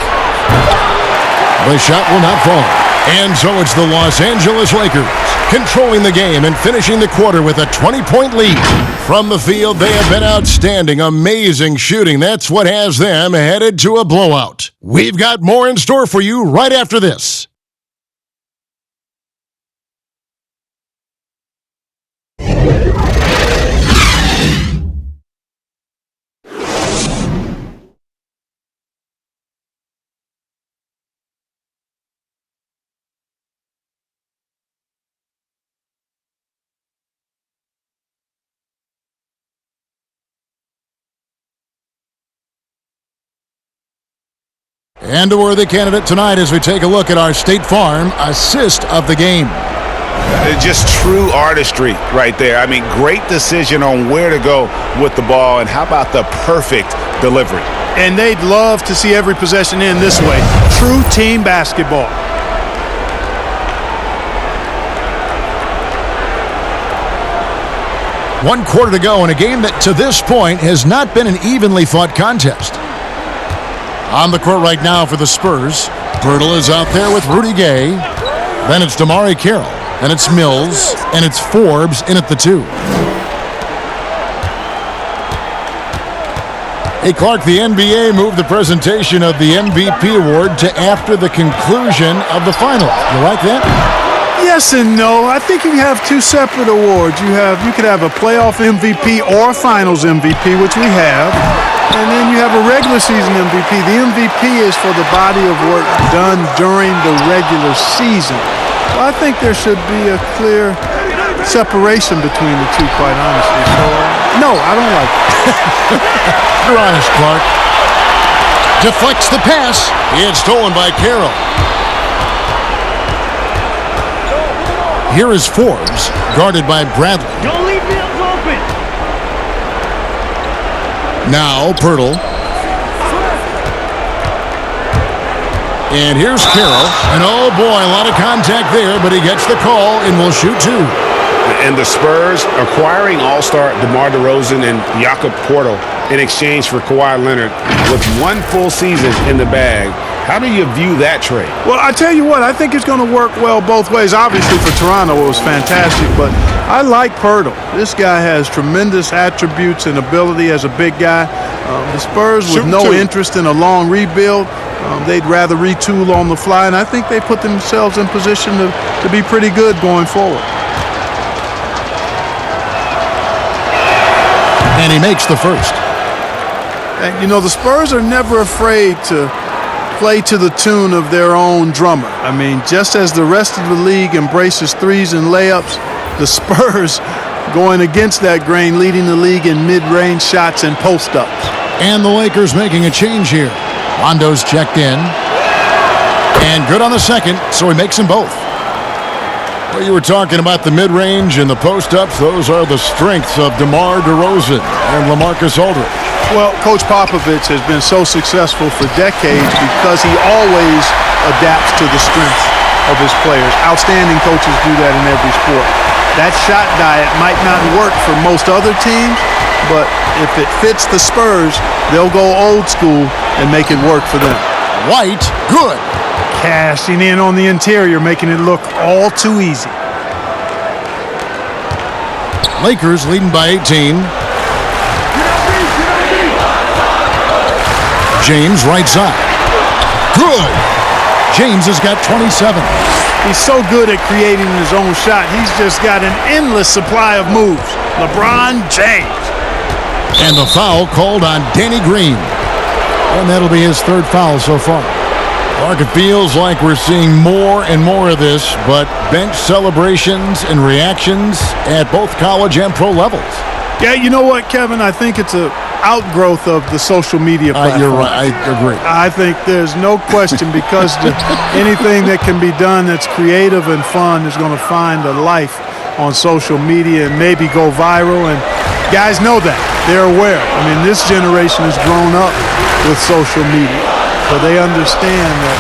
The shot will not fall. And so it's the Los Angeles Lakers controlling the game and finishing the quarter with a 20-point lead. From the field, they have been outstanding. Amazing shooting. That's what has them headed to a blowout. We've got more in store for you right after this. And a worthy candidate tonight as we take a look at our State Farm assist of the game. Just true artistry right there. I mean, great decision on where to go with the ball, and how about the perfect delivery? And they'd love to see every possession end this way. True team basketball. One quarter to go in a game that to this point has not been an evenly fought contest. On the court right now for the Spurs, Pirtle is out there with Rudy Gay. Then it's Damari Carroll, and it's Mills, and it's Forbes in at the 2. Hey, Clark, the NBA moved the presentation of the MVP award to after the conclusion of the finals. You like that? Yes and no. I think you have two separate awards. You could have a playoff MVP or a finals MVP, which we have. And then you have a regular season MVP. The MVP is for the body of work done during the regular season. Well, I think there should be a clear separation between the two, quite honestly. So, no, I don't like it. You're honest, Clark. Deflects the pass. It's stolen by Carroll. Here is Forbes, guarded by Bradley. Don't leave me open. Now Pirtle. And here's Carroll. And oh boy, a lot of contact there, but he gets the call and will shoot 2. And the Spurs acquiring all-star DeMar DeRozan and Jakob Poeltl in exchange for Kawhi Leonard with 1 full season in the bag. How do you view that trade? Well, I tell you what, I think it's going to work well both ways. Obviously, for Toronto, it was fantastic, but I like Poeltl. This guy has tremendous attributes and ability as a big guy. The Spurs, with no interest in a long rebuild, they'd rather retool on the fly, and I think they put themselves in position to be pretty good going forward. And he makes the first. And, you know, the Spurs are never afraid to play to the tune of their own drummer. I mean, just as the rest of the league embraces threes and layups, the Spurs going against that grain, leading the league in mid-range shots and post-ups. And the Lakers making a change here. Londo's checked in. And good on the second, so he makes them both. Well, you were talking about the mid-range and the post-ups. Those are the strengths of DeMar DeRozan and LaMarcus Aldridge. Well, Coach Popovich has been so successful for decades because he always adapts to the strengths of his players. Outstanding coaches do that in every sport. That shot diet might not work for most other teams, but if it fits the Spurs, they'll go old school and make it work for them. White, good. Cashing in on the interior, making it look all too easy. Lakers leading by 18. James right side. Good. James has got 27. He's so good at creating his own shot. He's just got an endless supply of moves. LeBron James. And the foul called on Danny Green. And that'll be his third foul so far. Clark, it feels like we're seeing more and more of this, but bench celebrations and reactions at both college and pro levels. Yeah, you know what, Kevin? I think it's an outgrowth of the social media platform. You're right. I agree. I think there's no question because anything that can be done that's creative and fun is going to find a life on social media and maybe go viral. And guys know that. They're aware. I mean, this generation has grown up with social media, so they understand that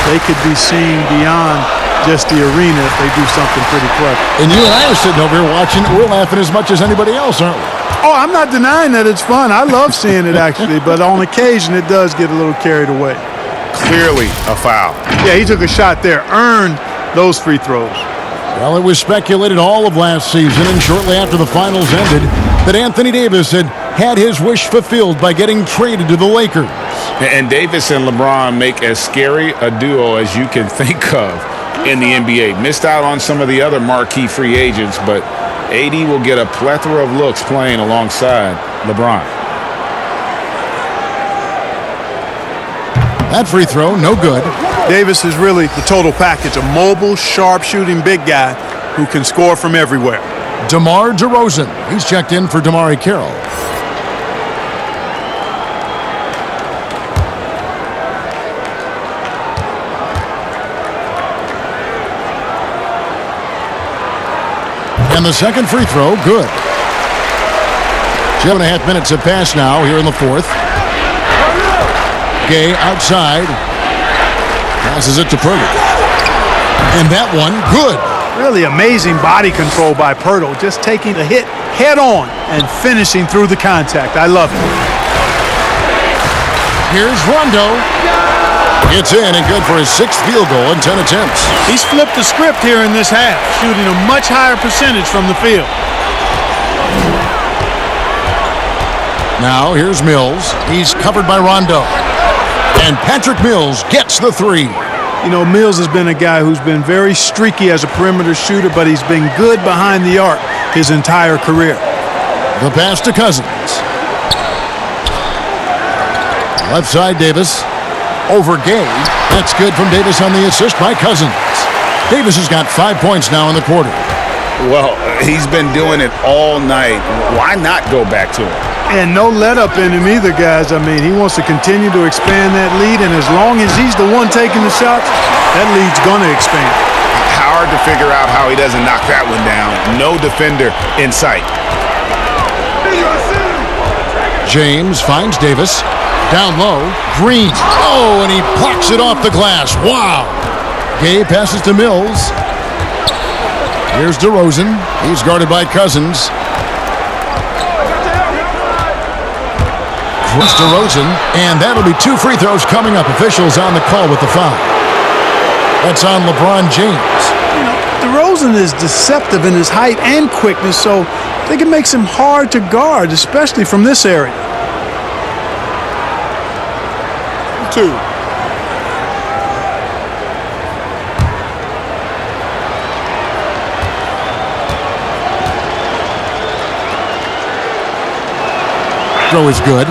they could be seen beyond just the arena if they do something pretty clever. And you and I are sitting over here watching. We're laughing as much as anybody else, aren't we? Oh, I'm not denying that it's fun. I love seeing it, actually, but on occasion it does get a little carried away. Clearly a foul. Yeah, he took a shot there, earned those free throws. Well, it was speculated all of last season and shortly after the finals ended that Anthony Davis had his wish fulfilled by getting traded to the Lakers. And Davis and LeBron make as scary a duo as you can think of in the NBA. Missed out on some of the other marquee free agents, but AD will get a plethora of looks playing alongside LeBron. That free throw, no good. Davis is really the total package, a mobile, sharp-shooting big guy who can score from everywhere. DeMar DeRozan. He's checked in for Damari Carroll. And the second free throw, good. 7.5 minutes have passed now here in the fourth. Gay outside. Passes it to Pirtle. And that one, good. Really amazing body control by Pirtle, just taking the hit head on and finishing through the contact. I love it. Here's Rondo. It's in and good for his 6th field goal in 10 attempts. He's flipped the script here in this half, shooting a much higher percentage from the field. Now here's Mills. He's covered by Rondo. And Patrick Mills gets the three. You know, Mills has been a guy who's been very streaky as a perimeter shooter, but he's been good behind the arc his entire career. The pass to Cousins. Left side, Davis. Over Gay. That's good from Davis on the assist by Cousins. Davis has got 5 points now in the quarter. Well, he's been doing it all night. Why not go back to it? And no let up in him either, guys. I mean, he wants to continue to expand that lead, and as long as he's the one taking the shots, that lead's going to expand. Hard to figure out how he doesn't knock that one down. No defender in sight. James finds Davis. Down low. Green. Oh, and he plucks it off the glass. Wow. Gay passes to Mills. Here's DeRozan. He's guarded by Cousins. Chris DeRozan, and that'll be 2 free throws coming up. Officials on the call with the foul. That's on LeBron James. You know, DeRozan is deceptive in his height and quickness, so I think it makes him hard to guard, especially from this area. 2. Throw is good.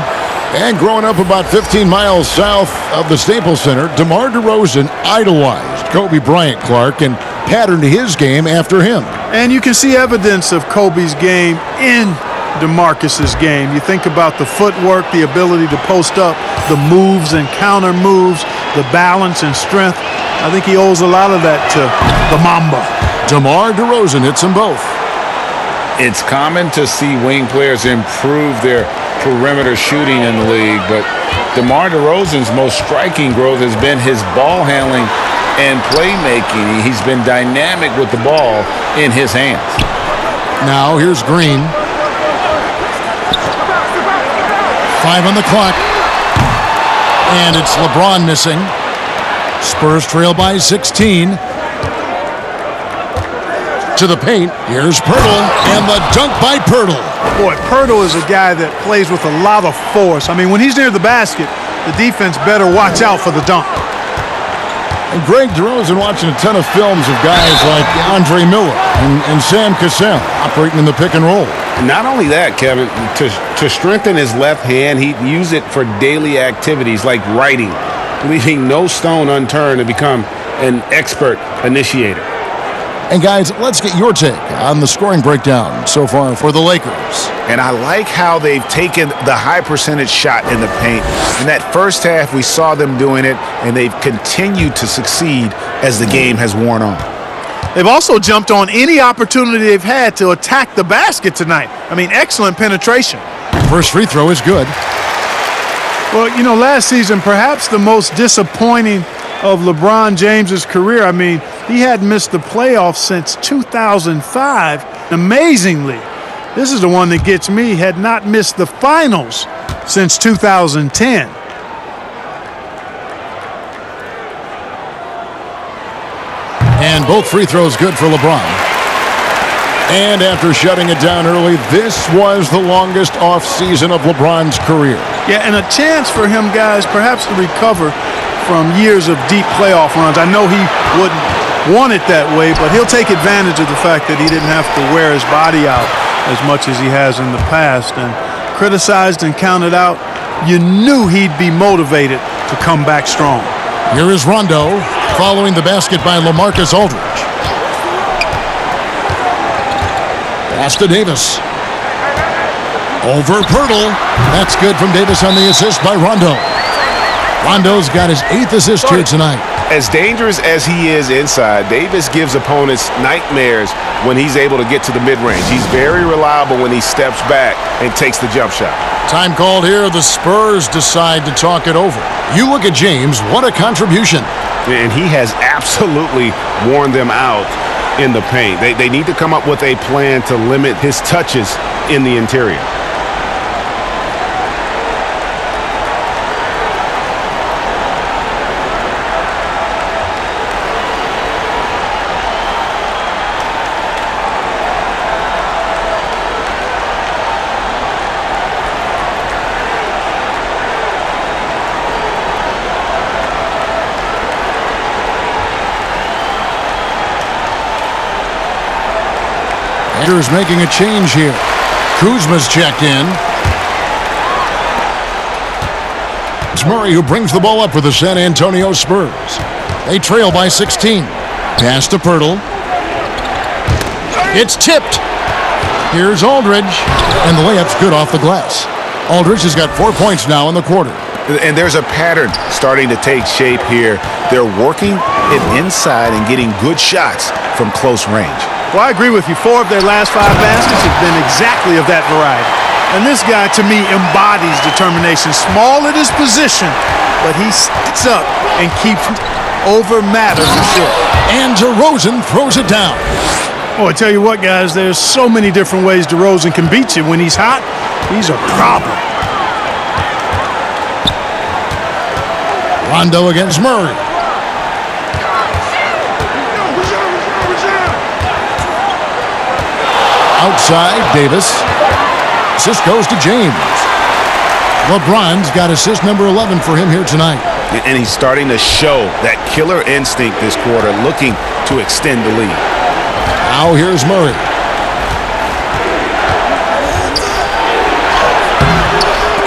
And growing up about 15 miles south of the Staples Center, DeMar DeRozan idolized Kobe Bryant, Clark, and patterned his game after him. And you can see evidence of Kobe's game in DeMarcus's game. You think about the footwork, the ability to post up, the moves and counter moves, the balance and strength. I think he owes a lot of that to the Mamba. DeMar DeRozan hits them both. It's common to see wing players improve their perimeter shooting in the league, but DeMar DeRozan's most striking growth has been his ball handling and playmaking. He's been dynamic with the ball in his hands. Now here's Green. 5 on the clock. And it's LeBron missing. Spurs trail by 16. To the paint. Here's Pirtle. And the dunk by Pirtle. Boy, Pirtle is a guy that plays with a lot of force. I mean, when he's near the basket, the defense better watch out for the dunk. And Greg DeRozan watching a ton of films of guys like Andre Miller and Sam Cassell operating in the pick and roll. Not only that, Kevin, to strengthen his left hand, he'd use it for daily activities like writing, leaving no stone unturned to become an expert initiator. And guys, let's get your take on the scoring breakdown so far for the Lakers. And I like how they've taken the high percentage shot in the paint. In that first half, we saw them doing it, and they've continued to succeed as the game has worn on. They've also jumped on any opportunity they've had to attack the basket tonight. I mean, excellent penetration. First free throw is good. Well, you know, last season, perhaps the most disappointing of LeBron James's career. I mean, he hadn't missed the playoffs since 2005. Amazingly, this is the one that gets me, had not missed the finals since 2010. And both free throws good for LeBron. And after shutting it down early, this was the longest offseason of LeBron's career. Yeah, and a chance for him, guys, perhaps to recover from years of deep playoff runs. I know he wouldn't want it that way, but he'll take advantage of the fact that he didn't have to wear his body out as much as he has in the past. And criticized and counted out, you knew he'd be motivated to come back strong. Here is Rondo following the basket by LaMarcus Aldridge. Pass to Davis. Over Pirtle. That's good from Davis on the assist by Rondo. Rondo's got his 8th assist here tonight. As dangerous as he is inside, Davis gives opponents nightmares when he's able to get to the mid-range. He's very reliable when he steps back and takes the jump shot. Time called here. The Spurs decide to talk it over. You look at James. What a contribution. And he has absolutely worn them out in the paint. They need to come up with a plan to limit his touches in the interior. Lakers making a change here. Kuzma's checked in. It's Murray who brings the ball up for the San Antonio Spurs. They trail by 16. Pass to Pirtle. It's tipped. Here's Aldridge. And the layup's good off the glass. Aldridge has got 4 points now in the quarter. And there's a pattern starting to take shape here. They're working it inside and getting good shots from close range. Well, I agree with you. 4 of their last 5 baskets have been exactly of that variety. And this guy, to me, embodies determination. Small at his position, but he sticks up and keeps over matter for sure. And DeRozan throws it down. Oh, I tell you what, guys, there's so many different ways DeRozan can beat you. When he's hot, he's a problem. Rondo against Murray. Outside, Davis. Assist goes to James. LeBron's got assist number 11 for him here tonight. And he's starting to show that killer instinct this quarter, looking to extend the lead. Now here's Murray.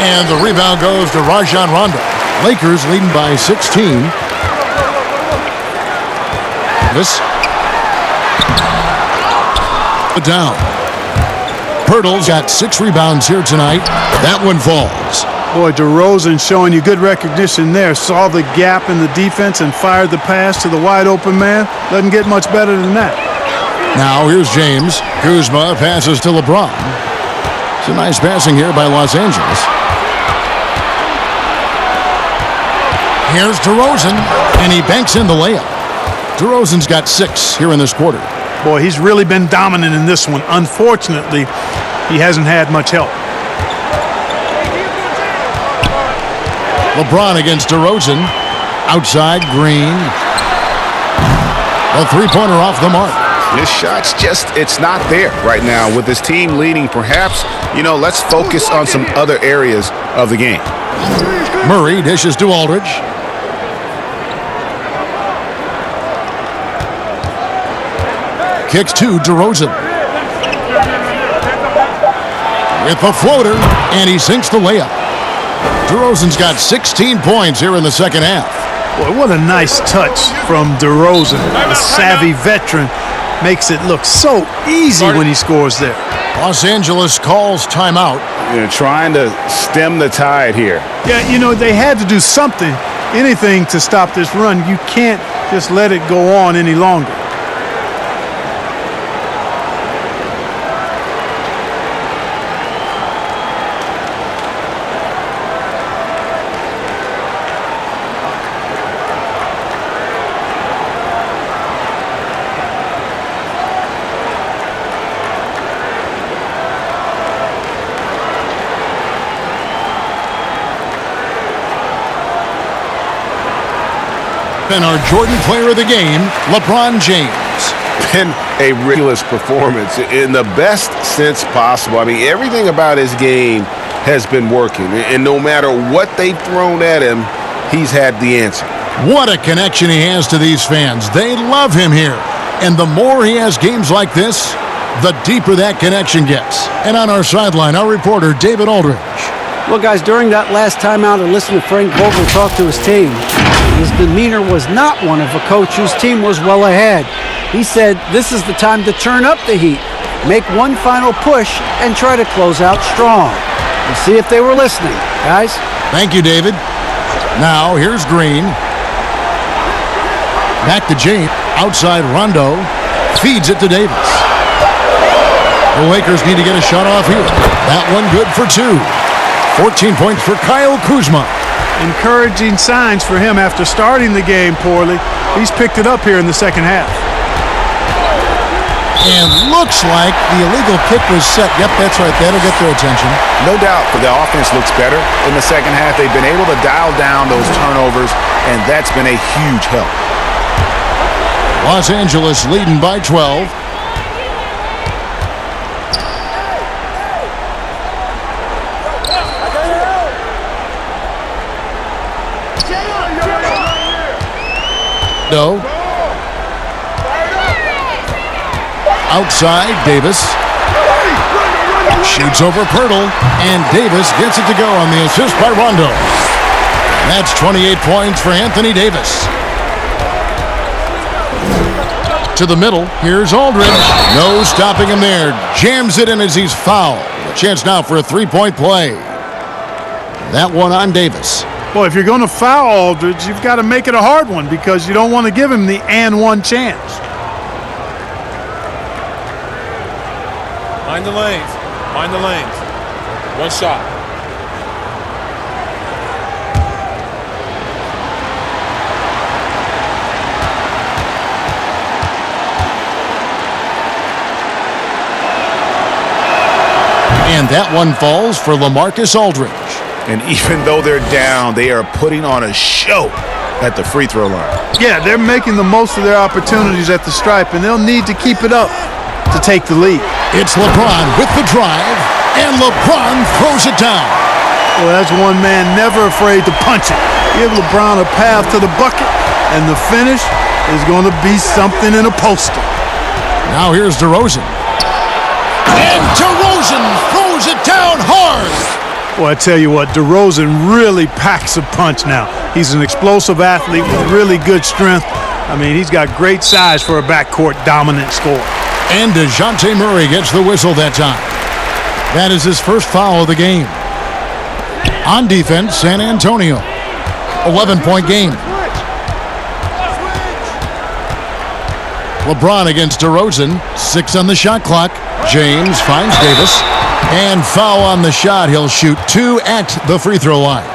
And the rebound goes to Rajon Rondo. Lakers leading by 16. This. Down. Pirtle's got 6 rebounds here tonight. That one falls. Boy, DeRozan showing you good recognition there. Saw the gap in the defense and fired the pass to the wide open man. Doesn't get much better than that. Now here's James. Kuzma passes to LeBron. It's a nice passing here by Los Angeles. Here's DeRozan, and he banks in the layup. DeRozan's got 6 here in this quarter. Boy, he's really been dominant in this one. Unfortunately, he hasn't had much help. LeBron against DeRozan. Outside, Green. A three-pointer off the mark. His shot's just, it's not there right now. With his team leading, perhaps, let's focus on some other areas of the game. Murray dishes to Aldridge. Kicks to DeRozan. with the floater, and he sinks the layup. DeRozan's got 16 points here in the second half. Boy, what a nice touch from DeRozan. The savvy veteran makes it look so easy when he scores there. Los Angeles calls timeout. Trying to stem the tide here. Yeah, they had to do something, anything to stop this run. You can't just let it go on any longer. And our Jordan player of the game, LeBron James. Been a ridiculous performance in the best sense possible. I mean, everything about his game has been working. And no matter what they've thrown at him, he's had the answer. What a connection he has to these fans. They love him here. And the more he has games like this, the deeper that connection gets. And on our sideline, our reporter, David Aldridge. Well, guys, during that last timeout, I listened to Frank Vogel talk to his team. His demeanor was not one of a coach whose team was well ahead. He said, this is the time to turn up the heat, make one final push, and try to close out strong. We'll see if they were listening, guys. Thank you, David. Now, here's Green. Back to James. Outside Rondo. Feeds it to Davis. The Lakers need to get a shot off here. That one good for two. 14 points for Kyle Kuzma. Encouraging signs for him after starting the game poorly. He's picked it up here in the second half. And looks like the illegal kick was set. Yep, that's right. That'll get their attention. No doubt, but the offense looks better in the second half. They've been able to dial down those turnovers, and that's been a huge help. Los Angeles leading by 12. No. Outside, Davis. Shoots over Pirtle, and Davis gets it to go on the assist by Rondo. That's 28 points for Anthony Davis. To the middle, here's Aldridge. No stopping him there. Jams it in as he's fouled. A chance now for a three-point play. That one on Davis. Well, if you're going to foul Aldridge, you've got to make it a hard one because you don't want to give him the and one chance. Mind the lanes. Mind the lanes. One shot. And that one falls for LaMarcus Aldridge. And even though they're down, they are putting on a show at the free throw line. Yeah, they're making the most of their opportunities at the stripe, and they'll need to keep it up to take the lead. It's LeBron with the drive, and LeBron throws it down. Well, that's one man never afraid to punch it. Give LeBron a path to the bucket, and the finish is going to be something in a poster. Now here's DeRozan. And DeRozan throws it down hard. Well, I tell you what, DeRozan really packs a punch now. He's an explosive athlete with really good strength. I mean, he's got great size for a backcourt dominant scorer. And DeJounte Murray gets the whistle that time. That is his first foul of the game. On defense, San Antonio. 11-point game. LeBron against DeRozan. 6 on the shot clock. James finds Davis. And foul on the shot. He'll shoot 2 at the free throw line.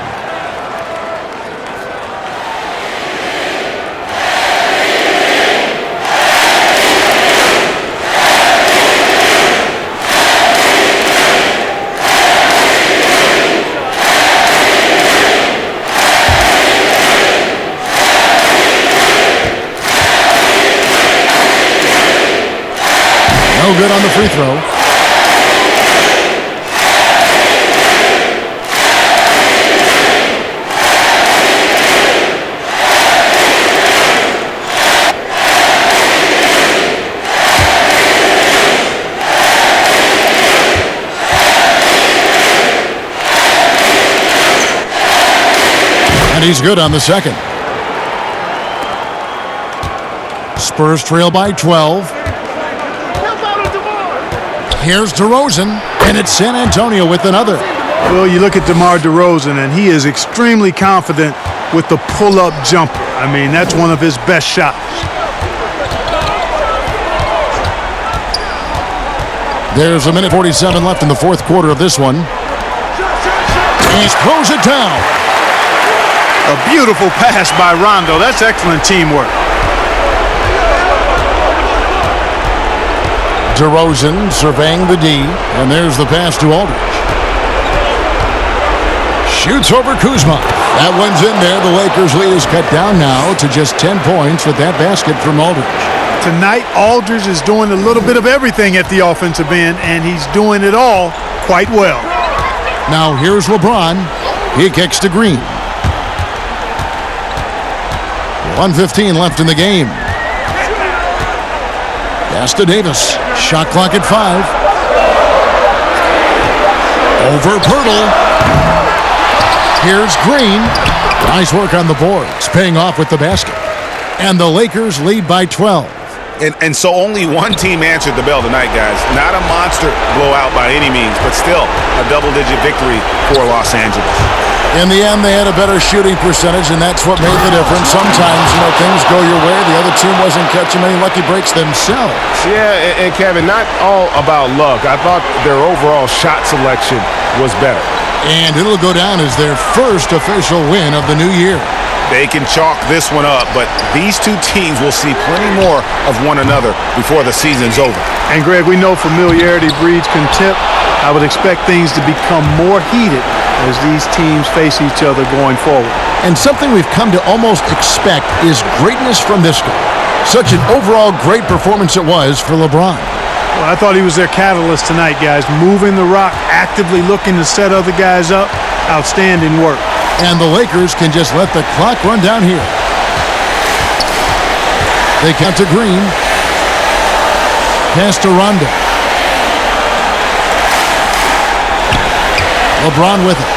No good on the free throw. And he's good on the second. Spurs trail by 12. Here's DeRozan, and it's San Antonio with another. Well, you look at DeMar DeRozan, and he is extremely confident with the pull-up jumper. I mean, that's one of his best shots. There's a minute 47 left in the fourth quarter of this one. He throws it down. A beautiful pass by Rondo. That's excellent teamwork. DeRozan surveying the D, and there's the pass to Aldridge. Shoots over Kuzma. That one's in there. The Lakers' lead is cut down now to just 10 points with that basket from Aldridge. Tonight, Aldridge is doing a little bit of everything at the offensive end, and he's doing it all quite well. Now here's LeBron. He kicks to Green. 1:15 left in the game. Pass to Davis. Shot clock at 5. Over Pirtle. Here's Green. Nice work on the boards. Paying off with the basket. And the Lakers lead by 12. And so only one team answered the bell tonight, guys. Not a monster blowout by any means, but still a double-digit victory for Los Angeles. In the end, they had a better shooting percentage, and that's what made the difference. Sometimes, things go your way. The other team wasn't catching many lucky breaks themselves. Yeah, and Kevin, not all about luck. I thought their overall shot selection was better. And it'll go down as their first official win of the new year. They can chalk this one up, but these two teams will see plenty more of one another before the season's over. And, Greg, we know familiarity breeds contempt. I would expect things to become more heated as these teams face each other going forward. And something we've come to almost expect is greatness from this guy. Such an overall great performance it was for LeBron. Well, I thought he was their catalyst tonight, guys. Moving the rock, actively looking to set other guys up. Outstanding work. And the Lakers can just let the clock run down here. They count to Green. Pass to Rondo. LeBron with it.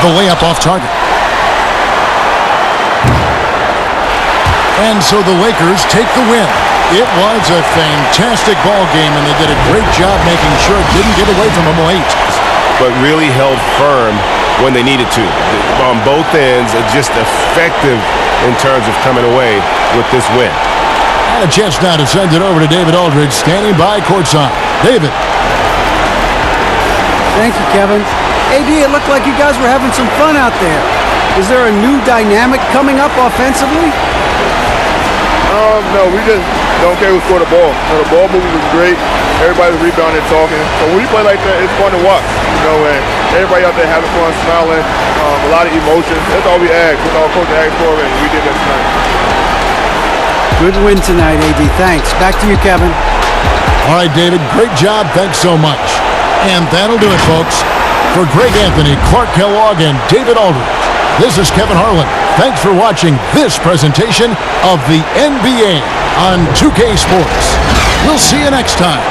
The layup off target. And so the Lakers take the win. It was a fantastic ball game, and they did a great job making sure it didn't get away from them late. But really held firm when they needed to. On both ends, just effective in terms of coming away with this win. And a chance now to send it over to David Aldridge, standing by courtside. David. Thank you, Kevin. AD, it looked like you guys were having some fun out there. Is there a new dynamic coming up offensively? No, we just don't care who scored the ball. The ball movement was great. Everybody's rebounding, talking. So when we play like that, it's fun to watch. And everybody out there having fun, smiling, a lot of emotion. That's all we ask. That's all coach asked for, and we did that tonight. Good win tonight, AD. Thanks. Back to you, Kevin. All right, David. Great job. Thanks so much. And that'll do it, folks. For Greg Anthony, Clark Kellogg, and David Aldridge, this is Kevin Harlan. Thanks for watching this presentation of the NBA on 2K Sports. We'll see you next time.